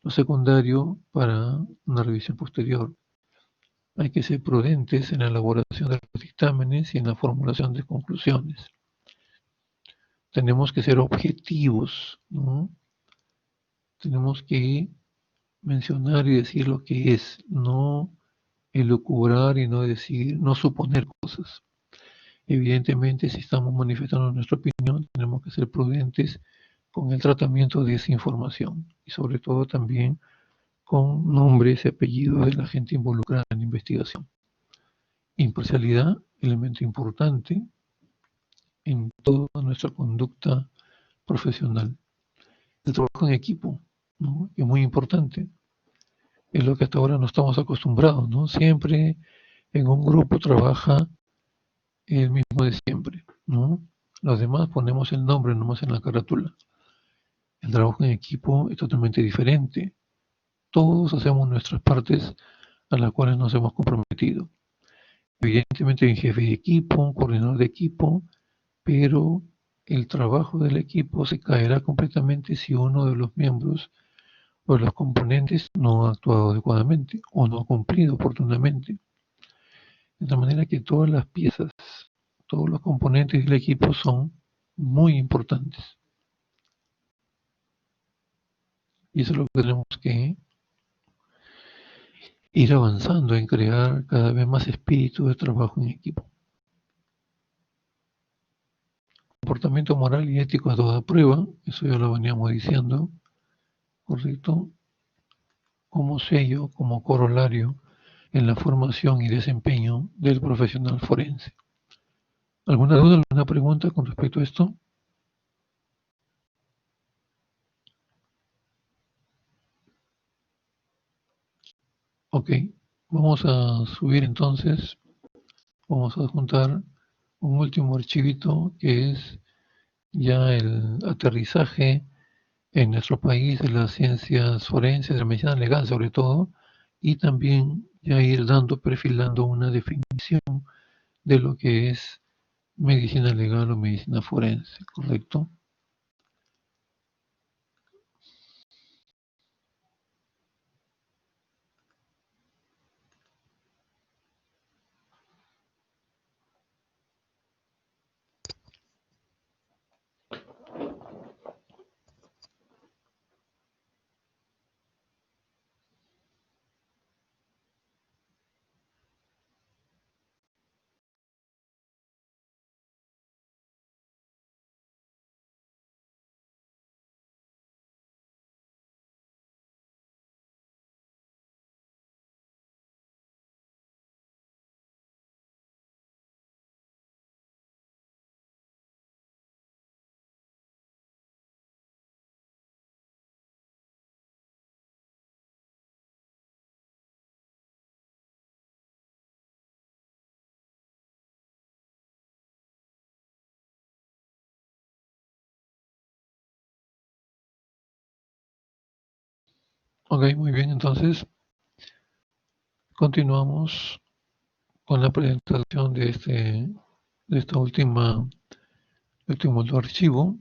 lo secundario para una revisión posterior. Hay que ser prudentes en la elaboración de los dictámenes y en la formulación de conclusiones. Tenemos que ser objetivos, ¿no? Tenemos que mencionar y decir lo que es, no elucubrar y no decir, no suponer cosas. Evidentemente, si estamos manifestando nuestra opinión, tenemos que ser prudentes con el tratamiento de esa información y sobre todo también con nombres y apellidos de la gente involucrada en la investigación. Imparcialidad, elemento importante en toda nuestra conducta profesional. El trabajo en equipo, ¿no? Es muy importante. Es lo que hasta ahora no estamos acostumbrados, ¿no? Siempre en un grupo trabaja el mismo de siempre, ¿no? Los demás ponemos el nombre nomás en la carátula. El trabajo en equipo es totalmente diferente. Todos hacemos nuestras partes a las cuales nos hemos comprometido. Evidentemente hay un jefe de equipo, un coordinador de equipo, pero el trabajo del equipo se caerá completamente si uno de los miembros o de los componentes no ha actuado adecuadamente o no ha cumplido oportunamente. De tal manera que todas las piezas, todos los componentes del equipo son muy importantes. Y eso es lo que tenemos que ir avanzando en crear cada vez más espíritu de trabajo en equipo. Comportamiento moral y ético a toda prueba, eso ya lo veníamos diciendo, ¿correcto? Como sello, como corolario en la formación y desempeño del profesional forense. ¿Alguna duda, alguna pregunta con respecto a esto? Ok, vamos a subir entonces, vamos a juntar un último archivito que es ya el aterrizaje en nuestro país de las ciencias forenses, de la medicina legal sobre todo, y también ya ir perfilando una definición de lo que es medicina legal o medicina forense, ¿correcto? Ok, muy bien, entonces continuamos con la presentación de esta último archivo,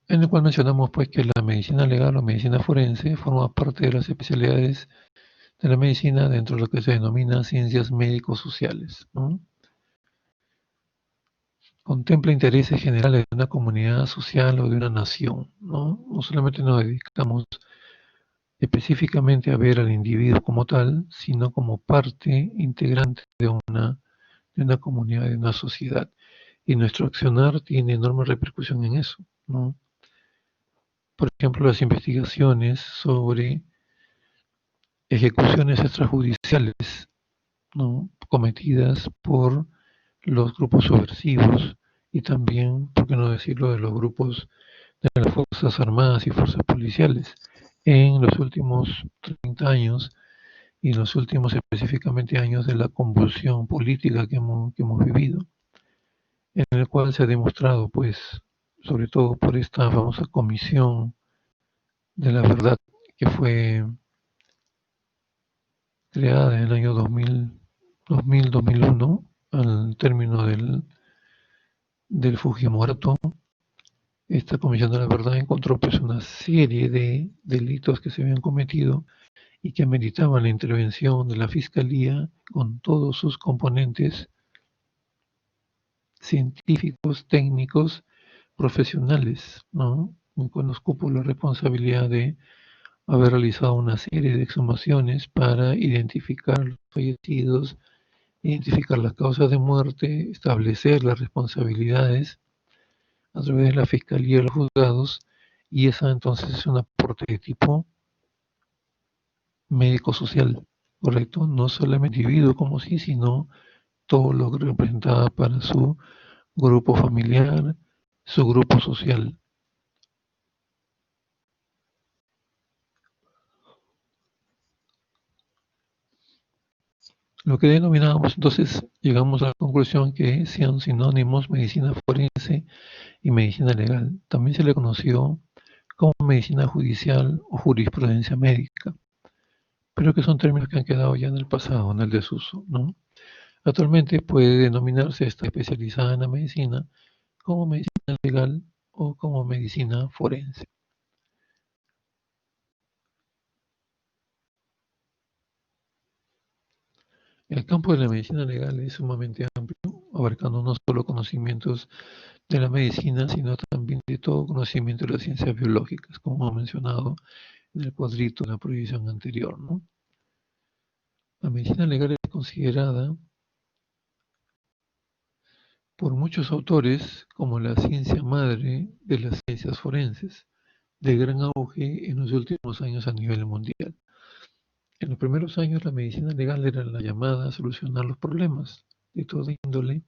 en el cual mencionamos pues que la medicina legal o medicina forense forma parte de las especialidades de la medicina dentro de lo que se denomina ciencias médico-sociales, ¿no? Contempla intereses generales de una comunidad social o de una nación, ¿no? No solamente nos dedicamos específicamente a ver al individuo como tal, sino como parte integrante de una comunidad, de una sociedad. Y nuestro accionar tiene enorme repercusión en eso, ¿no? Por ejemplo, las investigaciones sobre ejecuciones extrajudiciales, ¿no?, cometidas por los grupos subversivos y también, por qué no decirlo, de los grupos de las Fuerzas Armadas y Fuerzas Policiales en los últimos 30 años y en los últimos específicamente años de la convulsión política que hemos vivido, en el cual se ha demostrado, pues, sobre todo por esta famosa comisión de la verdad que fue creada en el año 2001, al término del Fujimorato. Esta comisión de la verdad encontró pues una serie de delitos que se habían cometido y que ameritaban la intervención de la Fiscalía con todos sus componentes científicos, técnicos, profesionales, ¿no? Con los cupo la responsabilidad de haber realizado una serie de exhumaciones para identificar los fallecidos, identificar las causas de muerte, establecer las responsabilidades a través de la Fiscalía y los juzgados, y esa entonces es un aporte de tipo médico-social, ¿correcto? No solamente individuo como sí, sino todo lo que representaba para su grupo familiar, su grupo social. Lo que denominamos entonces, llegamos a la conclusión que sean sinónimos medicina forense y medicina legal. También se le conoció como medicina judicial o jurisprudencia médica, pero que son términos que han quedado ya en el pasado, en el desuso, ¿no? Actualmente puede denominarse esta especializada en la medicina como medicina legal o como medicina forense. El campo de la medicina legal es sumamente amplio, abarcando no solo conocimientos de la medicina, sino también de todo conocimiento de las ciencias biológicas, como hemos mencionado en el cuadrito de la proyección anterior, ¿no? La medicina legal es considerada por muchos autores como la ciencia madre de las ciencias forenses, de gran auge en los últimos años a nivel mundial. En los primeros años la medicina legal era la llamada a solucionar los problemas de toda índole,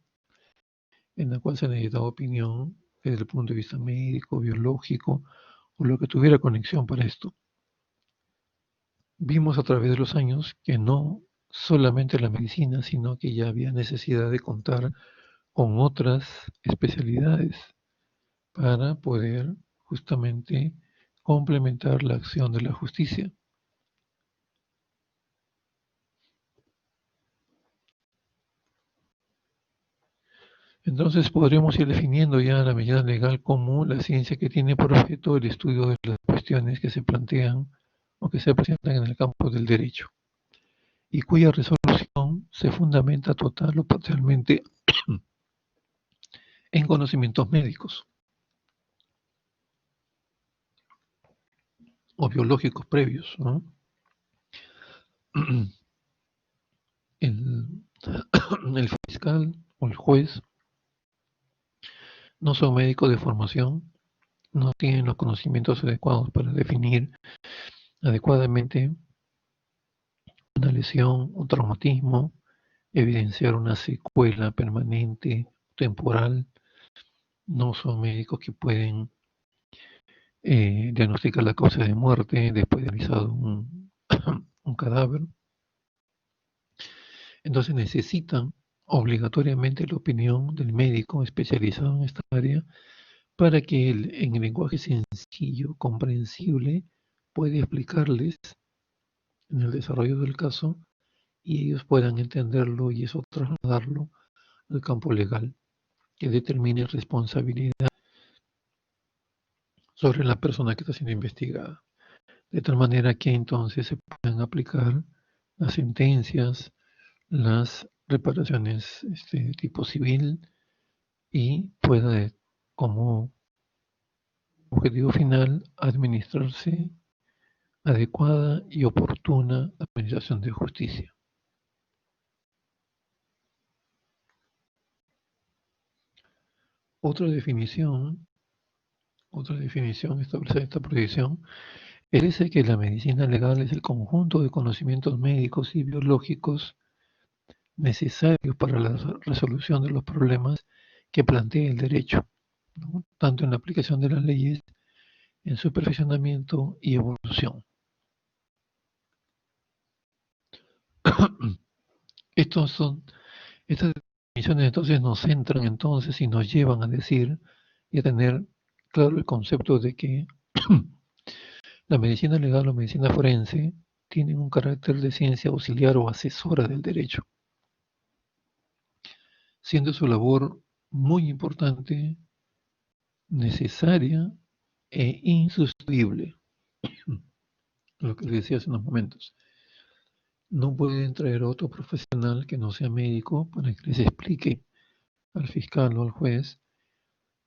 en la cual se necesitaba opinión desde el punto de vista médico, biológico o lo que tuviera conexión para esto. Vimos a través de los años que no solamente la medicina, sino que ya había necesidad de contar con otras especialidades para poder justamente complementar la acción de la justicia. Entonces podríamos ir definiendo ya la medicina legal como la ciencia que tiene por objeto el estudio de las cuestiones que se plantean o que se presentan en el campo del derecho, y cuya resolución se fundamenta total o parcialmente en conocimientos médicos o biológicos previos, ¿no? El fiscal o el juez no son médicos de formación, no tienen los conocimientos adecuados para definir adecuadamente una lesión, un traumatismo, evidenciar una secuela permanente, temporal. No son médicos que pueden diagnosticar la causa de muerte después de realizado un cadáver. Entonces necesitan obligatoriamente la opinión del médico especializado en esta área para que él, en el lenguaje sencillo, comprensible, pueda explicarles en el desarrollo del caso y ellos puedan entenderlo y eso trasladarlo al campo legal, que determine responsabilidad sobre la persona que está siendo investigada, de tal manera que entonces se puedan aplicar las sentencias, las reparaciones tipo civil y pueda como objetivo final administrarse adecuada y oportuna administración de justicia. Otra definición establecida en esta prohibición es que la medicina legal es el conjunto de conocimientos médicos y biológicos necesarios para la resolución de los problemas que plantea el derecho, ¿no? Tanto en la aplicación de las leyes, en su perfeccionamiento y evolución. Estas definiciones entonces nos centran entonces y nos llevan a decir y a tener claro el concepto de que la medicina legal o medicina forense tienen un carácter de ciencia auxiliar o asesora del derecho, siendo su labor muy importante, necesaria e insustituible. Lo que les decía hace unos momentos. No pueden traer otro profesional que no sea médico para que les explique al fiscal o al juez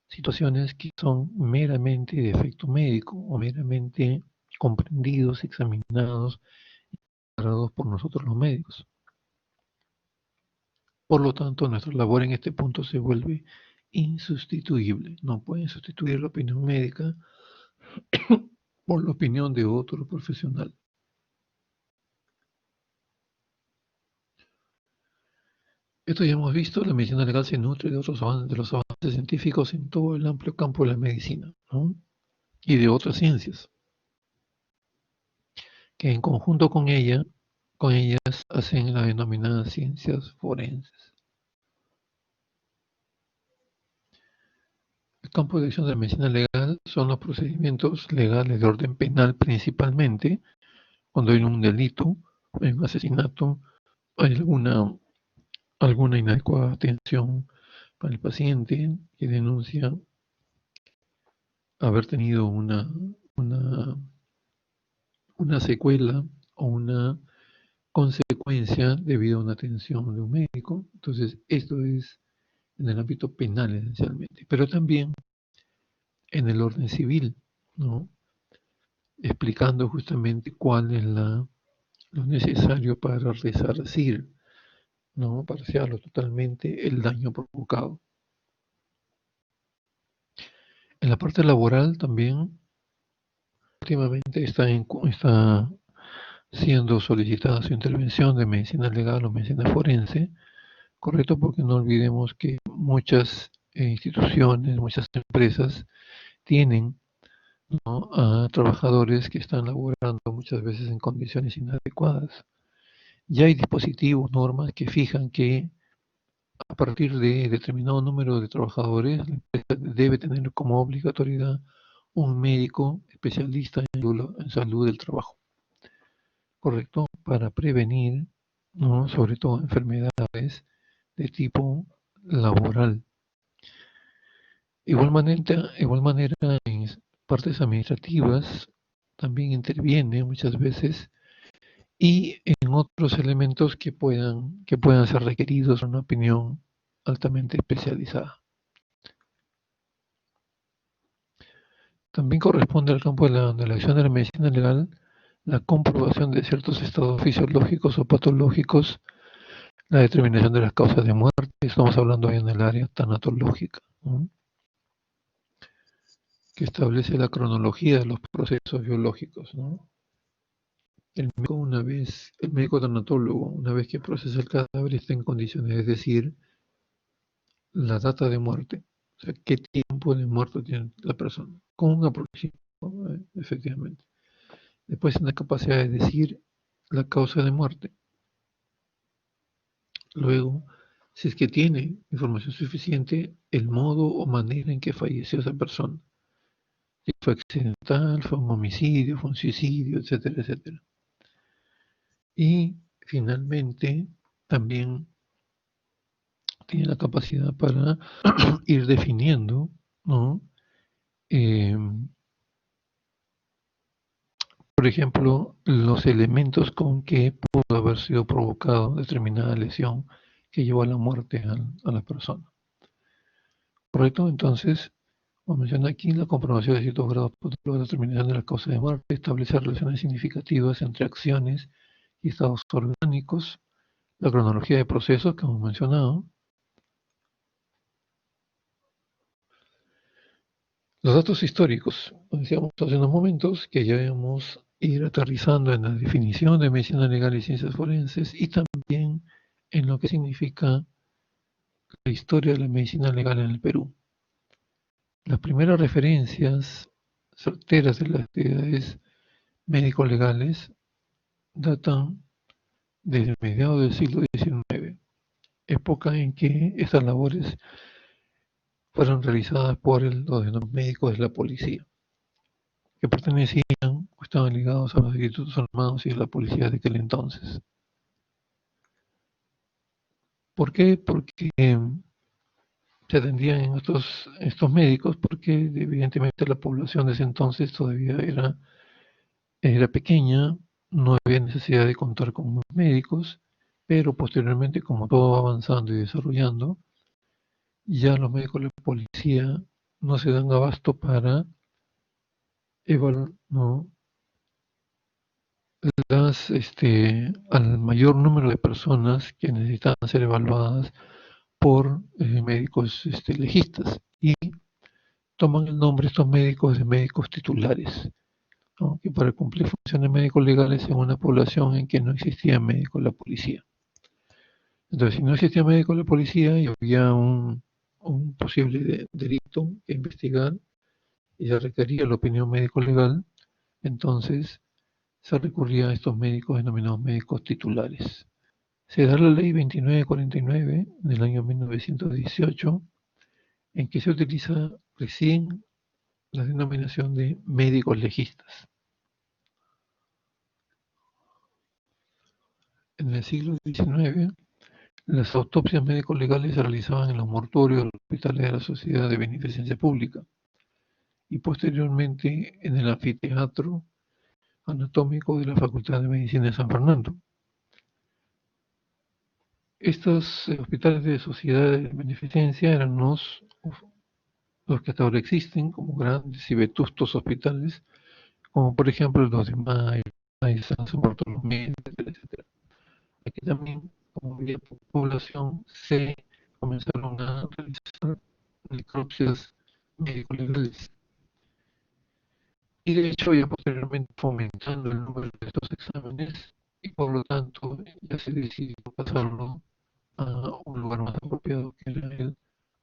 situaciones que son meramente de efecto médico o meramente comprendidos, examinados y aclarados por nosotros los médicos. Por lo tanto, nuestra labor en este punto se vuelve insustituible. No pueden sustituir la opinión médica por la opinión de otro profesional. Esto ya hemos visto, la medicina legal se nutre de los avances científicos en todo el amplio campo de la medicina, ¿no? Y de otras ciencias, que en conjunto con ellas hacen las denominadas ciencias forenses. El campo de acción de la medicina legal son los procedimientos legales de orden penal principalmente, cuando hay un delito, hay un asesinato, hay alguna inadecuada atención para el paciente que denuncia haber tenido una secuela o una consecuencia debido a una atención de un médico. Entonces, esto es en el ámbito penal esencialmente, pero también en el orden civil, ¿no? Explicando justamente cuál es lo necesario para resarcir, ¿no? Parcial o totalmente el daño provocado. En la parte laboral también últimamente está siendo solicitada su intervención de medicina legal o medicina forense, correcto, porque no olvidemos que muchas instituciones, muchas empresas tienen, ¿no?, a trabajadores que están laborando muchas veces en condiciones inadecuadas. Ya hay dispositivos, normas que fijan que a partir de determinado número de trabajadores, la empresa debe tener como obligatoriedad un médico especialista en salud del trabajo, ¿correcto? Para prevenir, ¿no?, sobre todo enfermedades de tipo laboral. Igual manera, en partes administrativas también interviene muchas veces y en otros elementos que puedan ser requeridos una opinión altamente especializada. También corresponde al campo de la acción de la medicina legal la comprobación de ciertos estados fisiológicos o patológicos, la determinación de las causas de muerte. Estamos hablando ahí en el área tanatológica, ¿no?, que establece la cronología de los procesos biológicos, ¿no? El médico tanatólogo, una vez que procesa el cadáver, está en condiciones de decir la data de muerte, o sea, qué tiempo de muerto tiene la persona, con un aproximado, efectivamente. Después tiene la capacidad de decir la causa de muerte. Luego, si es que tiene información suficiente, el modo o manera en que falleció esa persona. Si fue accidental, fue un homicidio, fue un suicidio, etcétera, etcétera. Y finalmente, también tiene la capacidad para ir definiendo, ¿no?, por ejemplo, los elementos con que pudo haber sido provocado determinada lesión que llevó a la muerte a la persona. ¿Correcto? Entonces, como menciona aquí, la comprobación de ciertos grados de determinación de la causa de muerte, establecer relaciones significativas entre acciones y estados orgánicos, la cronología de procesos que hemos mencionado, los datos históricos. Decíamos hace unos momentos que ya debemos ir aterrizando en la definición de medicina legal y ciencias forenses y también en lo que significa la historia de la medicina legal en el Perú. Las primeras referencias certeras de las actividades médico-legales datan desde mediados del siglo XIX, época en que estas labores fueron realizadas por los médicos de la policía, que pertenecían o estaban ligados a los institutos armados y a la policía de aquel entonces. ¿Por qué? Porque se atendían estos médicos, porque evidentemente la población de ese entonces todavía era pequeña, no había necesidad de contar con más médicos, pero posteriormente, como todo va avanzando y desarrollando, ya los médicos de la policía no se dan abasto para evaluar, ¿no?, al mayor número de personas que necesitan ser evaluadas por médicos legistas, y toman el nombre estos médicos de médicos titulares, ¿no?, que para cumplir funciones médicos legales en una población en que no existía médico de la policía. Entonces, si no existía médico de la policía y había un posible delito que investigar y se requería la opinión médico legal, entonces se recurría a estos médicos denominados médicos titulares. Se da la ley 2949 del año 1918, en que se utiliza recién la denominación de médicos legistas. En el siglo XIX, las autopsias médico-legales se realizaban en los mortuorios de los hospitales de la Sociedad de Beneficencia Pública y posteriormente en el anfiteatro anatómico de la Facultad de Medicina de San Fernando. Estos hospitales de sociedades de beneficencia eran los que hasta ahora existen como grandes y vetustos hospitales, como por ejemplo los de Mayo, San Bartolomé, etcétera, etcétera. Aquí también, como había población, se comenzaron a realizar necropsias médico-legales. Y de hecho, ya posteriormente fomentando el número de estos exámenes, y por lo tanto ya se decidió pasarlo a un lugar más apropiado, que era el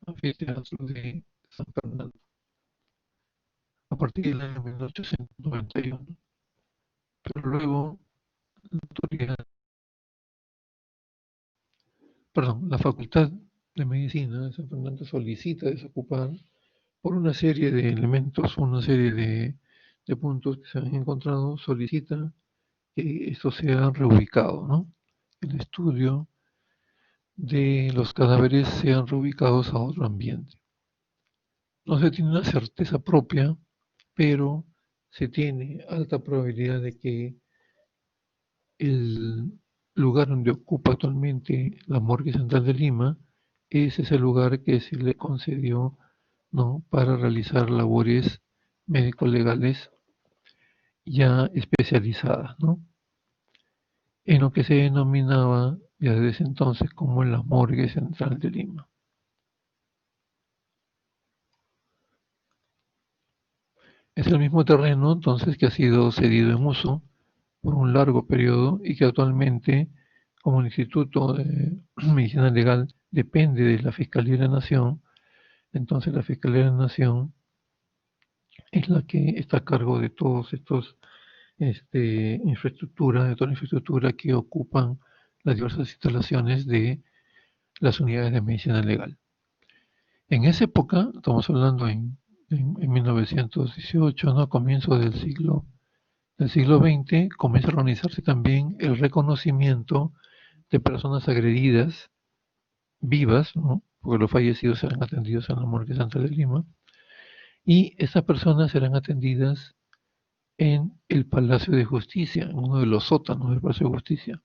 anfiteatro de San Fernando, a partir del año 1891. Pero luego la Facultad de Medicina de San Fernando solicita desocupar por una serie de elementos, una serie de puntos que se han encontrado, solicita que esto sea reubicado, ¿no? El estudio de los cadáveres sean reubicados a otro ambiente. No se tiene una certeza propia, pero se tiene alta probabilidad de que el lugar donde ocupa actualmente la Morgue Central de Lima es ese lugar que se le concedió, ¿no?, para realizar labores médico-legales ya especializadas, ¿no?, en lo que se denominaba ya desde ese entonces como la Morgue Central de Lima. Es el mismo terreno entonces que ha sido cedido en uso por un largo periodo y que actualmente, como el Instituto de Medicina Legal depende de la Fiscalía de la Nación, entonces la Fiscalía de la Nación es la que está a cargo de todos estos infraestructura, de toda la infraestructura que ocupan las diversas instalaciones de las unidades de medicina legal. En esa época, estamos hablando en 1918, ¿no?, comienzo del siglo XX, comienza a organizarse también el reconocimiento de personas agredidas vivas, ¿no?, porque los fallecidos serán atendidos en la Morgue Central de Lima, y esas personas serán atendidas en el Palacio de Justicia, en uno de los sótanos del Palacio de Justicia.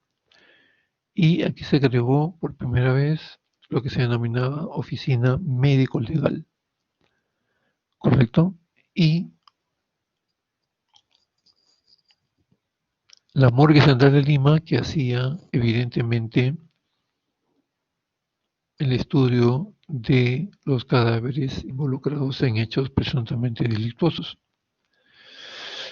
Y aquí se creó por primera vez lo que se denominaba oficina médico-legal, ¿correcto? Y la Morgue Central de Lima, que hacía evidentemente el estudio de los cadáveres involucrados en hechos presuntamente delictuosos.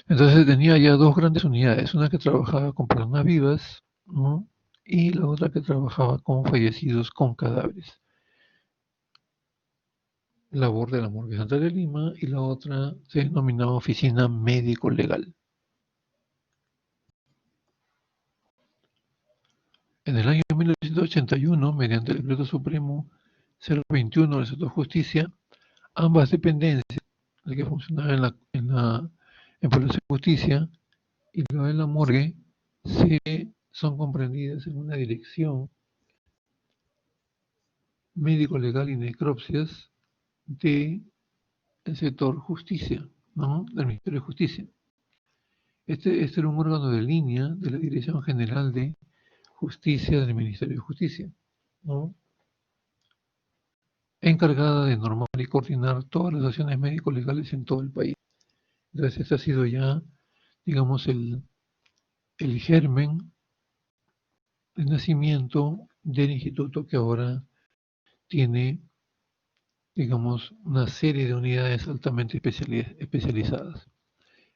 Entonces tenía ya dos grandes unidades, una que trabajaba con personas vivas, ¿no?, y la otra que trabajaba con fallecidos con cadáveres. Labor de la Morgue Central de Lima, y la otra se denominaba oficina médico-legal. En el año 1981, mediante el Decreto Supremo 021 del Estado de Justicia, ambas dependencias, la que funcionaba en Palacio de Justicia y la de la Morgue, son comprendidas en una dirección médico-legal y necropsias del sector justicia, ¿no?, del Ministerio de Justicia. Este era un órgano de línea de la Dirección General de Justicia del Ministerio de Justicia, ¿no?, encargada de normar y coordinar todas las acciones médico-legales en todo el país. Entonces, este ha sido ya, digamos, el germen, el nacimiento del instituto, que ahora tiene, digamos, una serie de unidades altamente especializadas.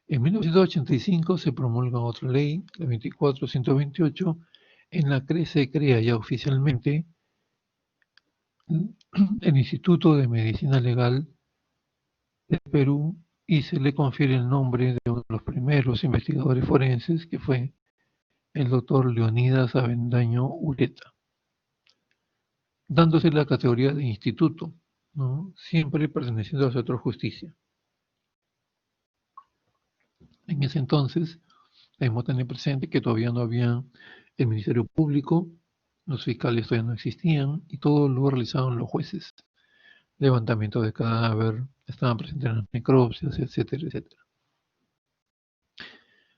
En 1985 se promulga otra ley, la 24.128, en la que se crea ya oficialmente el Instituto de Medicina Legal de Perú, y se le confiere el nombre de uno de los primeros investigadores forenses, que fue el doctor Leonidas Avendaño Ureta, dándose la categoría de instituto, ¿no?, siempre perteneciendo al sector justicia. En ese entonces, debemos tener presente que todavía no había el Ministerio Público, los fiscales todavía no existían, y todo lo realizaban los jueces. Levantamiento de cadáver, estaban presentes en las necropsias, etcétera, etcétera.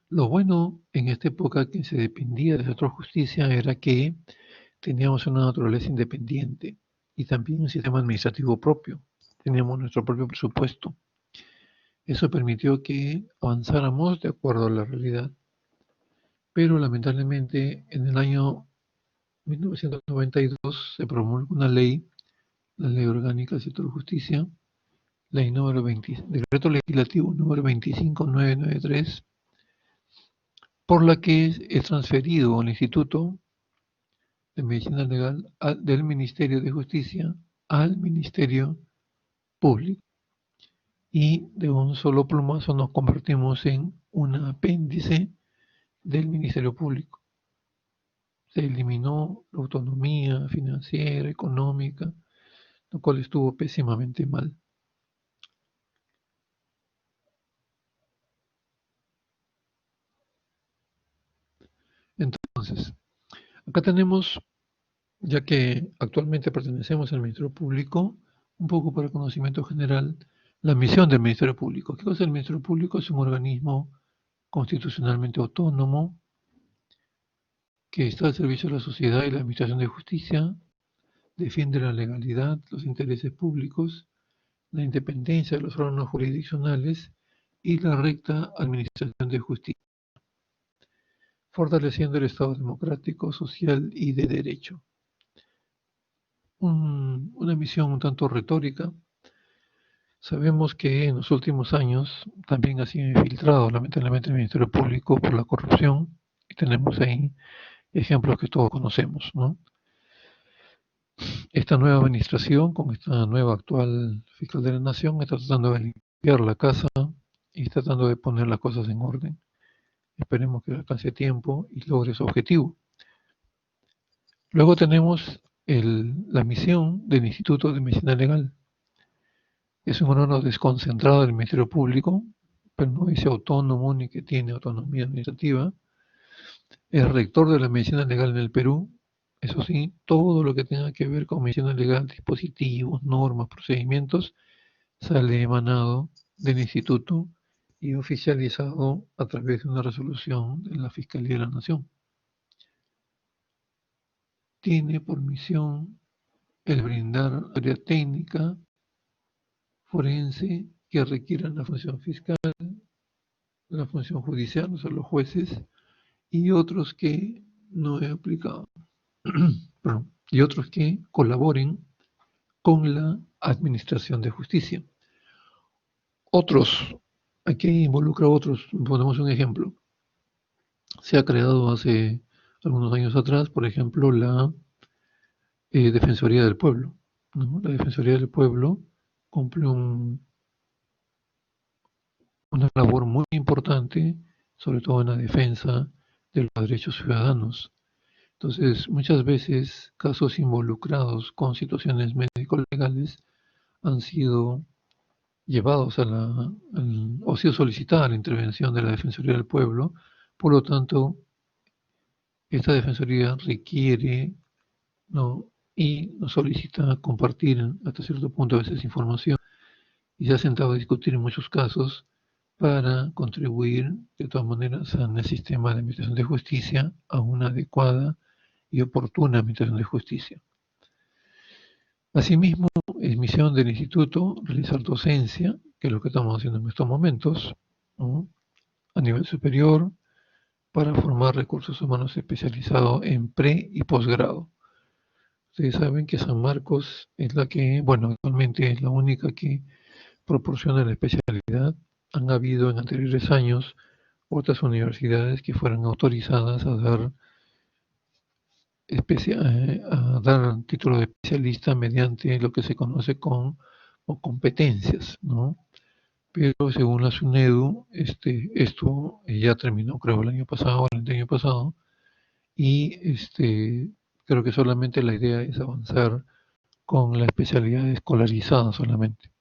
Lo bueno en esta época, que se dependía del sector justicia, era que teníamos una naturaleza independiente y también un sistema administrativo propio. Teníamos nuestro propio presupuesto. Eso permitió que avanzáramos de acuerdo a la realidad. Pero lamentablemente en el año 1992 se promulgó una ley, la Ley Orgánica del Sector de Justicia, Decreto Legislativo número 25993, por la que es transferido al Instituto de Medicina Legal del Ministerio de Justicia al Ministerio Público. Y de un solo plumazo nos convertimos en un apéndice del Ministerio Público. Se eliminó la autonomía financiera, económica lo cual estuvo pésimamente mal. Entonces, acá tenemos, ya que actualmente pertenecemos al Ministerio Público, un poco para conocimiento general, la misión del Ministerio Público. ¿Qué cosa es el Ministerio Público? Es un organismo constitucionalmente autónomo que está al servicio de la sociedad y la administración de justicia, defiende la legalidad, los intereses públicos, la independencia de los órganos jurisdiccionales y la recta administración de justicia, fortaleciendo el Estado democrático, social y de derecho. Una misión un tanto retórica. Sabemos que en los últimos años también ha sido infiltrado lamentablemente el Ministerio Público por la corrupción, y tenemos ahí ejemplos que todos conocemos, ¿no? Esta nueva administración, con esta nueva actual fiscal de la Nación, está tratando de limpiar la casa y está tratando de poner las cosas en orden. Esperemos que alcance tiempo y logre su objetivo. Luego tenemos la misión del Instituto de Medicina Legal. Es un órgano desconcentrado del Ministerio Público, pero no es autónomo ni que tiene autonomía administrativa. Es rector de la medicina legal en el Perú. Eso sí, todo lo que tenga que ver con medicina legal, dispositivos, normas, procedimientos, sale emanado del instituto y oficializado a través de una resolución de la Fiscalía de la Nación. Tiene por misión el brindar área técnica forense que requieran la función fiscal, la función judicial, o sea, los jueces, y otros que no he aplicado. Y otros que colaboren con la administración de justicia. Otros, aquí involucra a otros, ponemos un ejemplo. Se ha creado hace algunos años atrás, por ejemplo, la Defensoría del Pueblo, ¿no? La Defensoría del Pueblo cumple una labor muy importante, sobre todo en la defensa de los derechos ciudadanos. Entonces, muchas veces casos involucrados con situaciones médico-legales han sido llevados o sido solicitada la intervención de la Defensoría del Pueblo. Por lo tanto, esta Defensoría requiere, ¿no?, y nos solicita compartir hasta cierto punto a veces información, y se ha sentado a discutir en muchos casos para contribuir de todas maneras en el sistema de administración de justicia a una adecuada y oportuna administración de justicia. Asimismo, es misión del instituto realizar docencia, que es lo que estamos haciendo en estos momentos, ¿no?, a nivel superior, para formar recursos humanos especializados en pre y posgrado. Ustedes saben que San Marcos es la que, bueno, actualmente es la única que proporciona la especialidad. Han habido en anteriores años otras universidades que fueran autorizadas a dar título de especialista mediante lo que se conoce como competencias, ¿no? Pero según la SUNEDU, esto ya terminó, creo, el año pasado, y creo que solamente la idea es avanzar con la especialidad escolarizada solamente.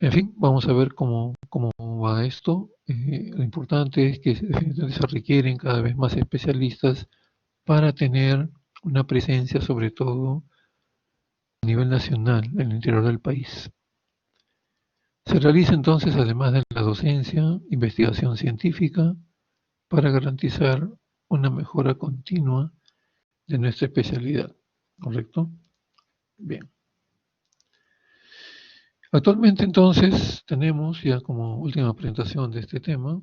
En fin, vamos a ver cómo va esto. Lo importante es que definitivamente se requieren cada vez más especialistas para tener una presencia, sobre todo a nivel nacional, en el interior del país. Se realiza entonces, además de la docencia, investigación científica para garantizar una mejora continua de nuestra especialidad, ¿correcto? Bien. Actualmente entonces tenemos, ya como última presentación de este tema,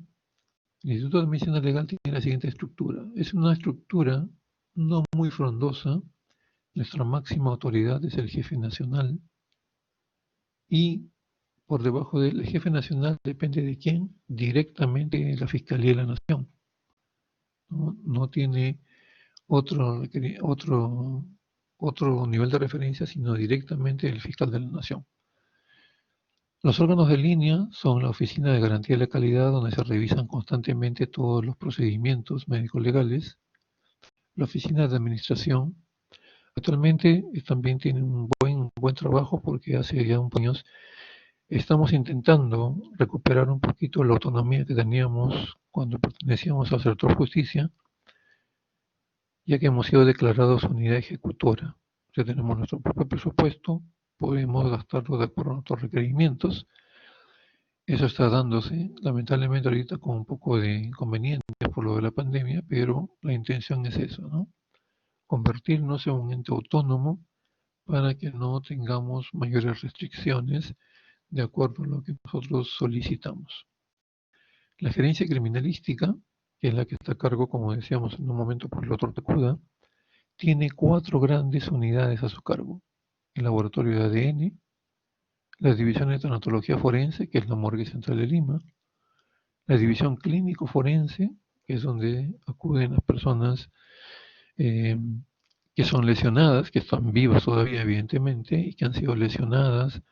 el Instituto de Medicina Legal tiene la siguiente estructura. Es una estructura no muy frondosa. Nuestra máxima autoridad es el jefe nacional, y por debajo del jefe nacional depende de quién, directamente de la Fiscalía de la Nación. No tiene otro nivel de referencia, sino directamente el fiscal de la Nación. Los órganos de línea son la Oficina de Garantía de la Calidad, donde se revisan constantemente todos los procedimientos médico-legales, la Oficina de Administración, Actualmente también tiene un buen trabajo porque hace ya unos años estamos intentando recuperar un poquito la autonomía que teníamos cuando pertenecíamos al sector justicia, ya que hemos sido declarados unidad ejecutora. Ya tenemos nuestro propio presupuesto, podemos gastarlo de acuerdo a nuestros requerimientos. Eso está dándose, lamentablemente ahorita con un poco de inconvenientes por lo de la pandemia, pero la intención es eso, ¿no? Convertirnos en un ente autónomo para que no tengamos mayores restricciones de acuerdo a lo que nosotros solicitamos. La gerencia criminalística, que es la que está a cargo, como decíamos en un momento por el doctor Takuda, tiene 4 grandes unidades a su cargo. El laboratorio de ADN, la división de tanatología forense, que es la morgue central de Lima, la división clínico forense, que es donde acuden las personas que son lesionadas, que están vivas todavía evidentemente, y que han sido lesionadas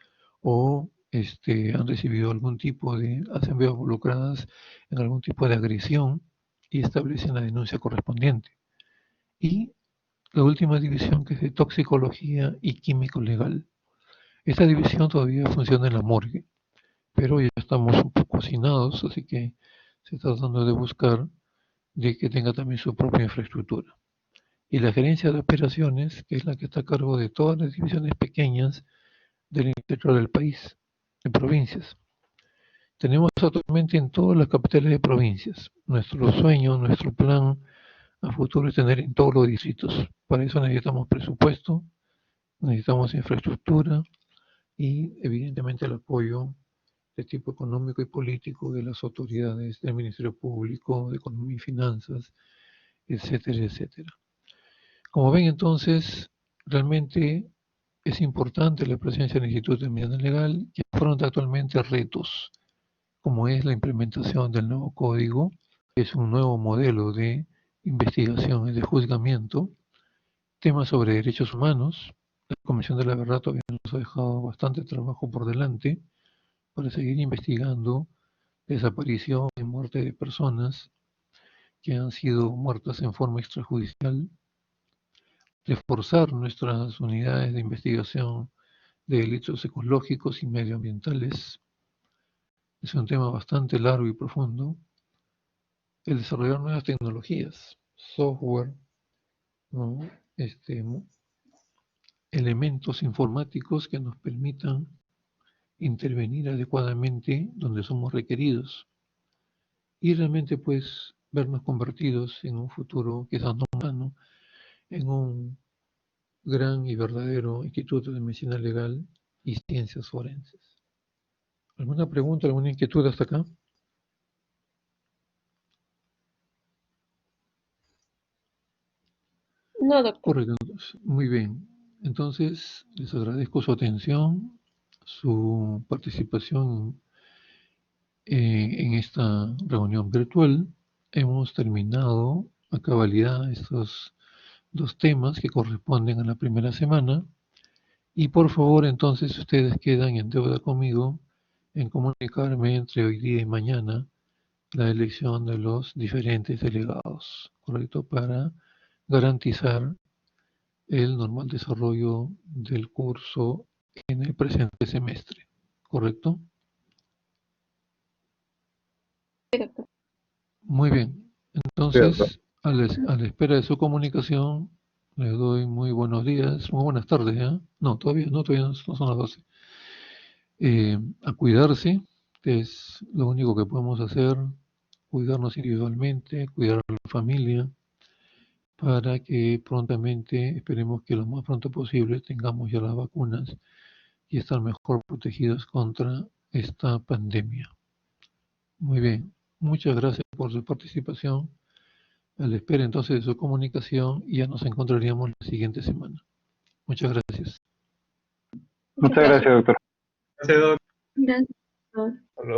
o han recibido algún tipo de, han sido involucradas en algún tipo de agresión y establecen la denuncia correspondiente. Y la última división, que es de toxicología y químico legal. Esta división todavía funciona en la morgue, pero ya estamos un poco hacinados, así que se está tratando de buscar de que tenga también su propia infraestructura. Y la gerencia de operaciones, que es la que está a cargo de todas las divisiones pequeñas del interior del país, en provincias. Tenemos actualmente en todas las capitales de provincias. Nuestro sueño, nuestro plan a futuro es tener en todos los distritos. Para eso necesitamos presupuesto, necesitamos infraestructura y evidentemente el apoyo de tipo económico y político de las autoridades, del Ministerio Público, de Economía y Finanzas, etcétera, etcétera. Como ven entonces, realmente es importante la presencia del Instituto de Medicina Legal, que afronta actualmente retos, como es la implementación del nuevo código, que es un nuevo modelo de investigación y de juzgamiento, temas sobre derechos humanos. La Comisión de la Verdad todavía nos ha dejado bastante trabajo por delante para seguir investigando desaparición y muerte de personas que han sido muertas en forma extrajudicial, reforzar nuestras unidades de investigación de delitos ecológicos y medioambientales. Es un tema bastante largo y profundo. El desarrollar nuevas tecnologías, software, ¿no? Elementos informáticos que nos permitan intervenir adecuadamente donde somos requeridos y realmente pues vernos convertidos en un futuro quizás no humano, en un gran y verdadero Instituto de Medicina Legal y Ciencias Forenses. ¿Alguna pregunta, alguna inquietud hasta acá? No, doctor. Correcto, muy bien. Entonces, les agradezco su atención, su participación en esta reunión virtual. Hemos terminado a cabalidad estos 2 temas que corresponden a la primera semana. Y por favor, entonces, ustedes quedan en deuda conmigo en comunicarme entre hoy día y mañana la elección de los diferentes delegados, ¿correcto? Para garantizar el normal desarrollo del curso en el presente semestre, ¿correcto? Sí, doctor. Muy bien. Entonces, a la espera de su comunicación, les doy muy buenos días, muy buenas tardes, ¿ya? No, todavía no son las 12. A cuidarse, que es lo único que podemos hacer, cuidarnos individualmente, cuidar a la familia, para que prontamente, esperemos que lo más pronto posible, tengamos ya las vacunas y estar mejor protegidos contra esta pandemia. Muy bien, muchas gracias por su participación. A la espera entonces de su comunicación y ya nos encontraríamos la siguiente semana. Muchas gracias. Muchas gracias, doctor. Gracias, doctor. Gracias, doctor.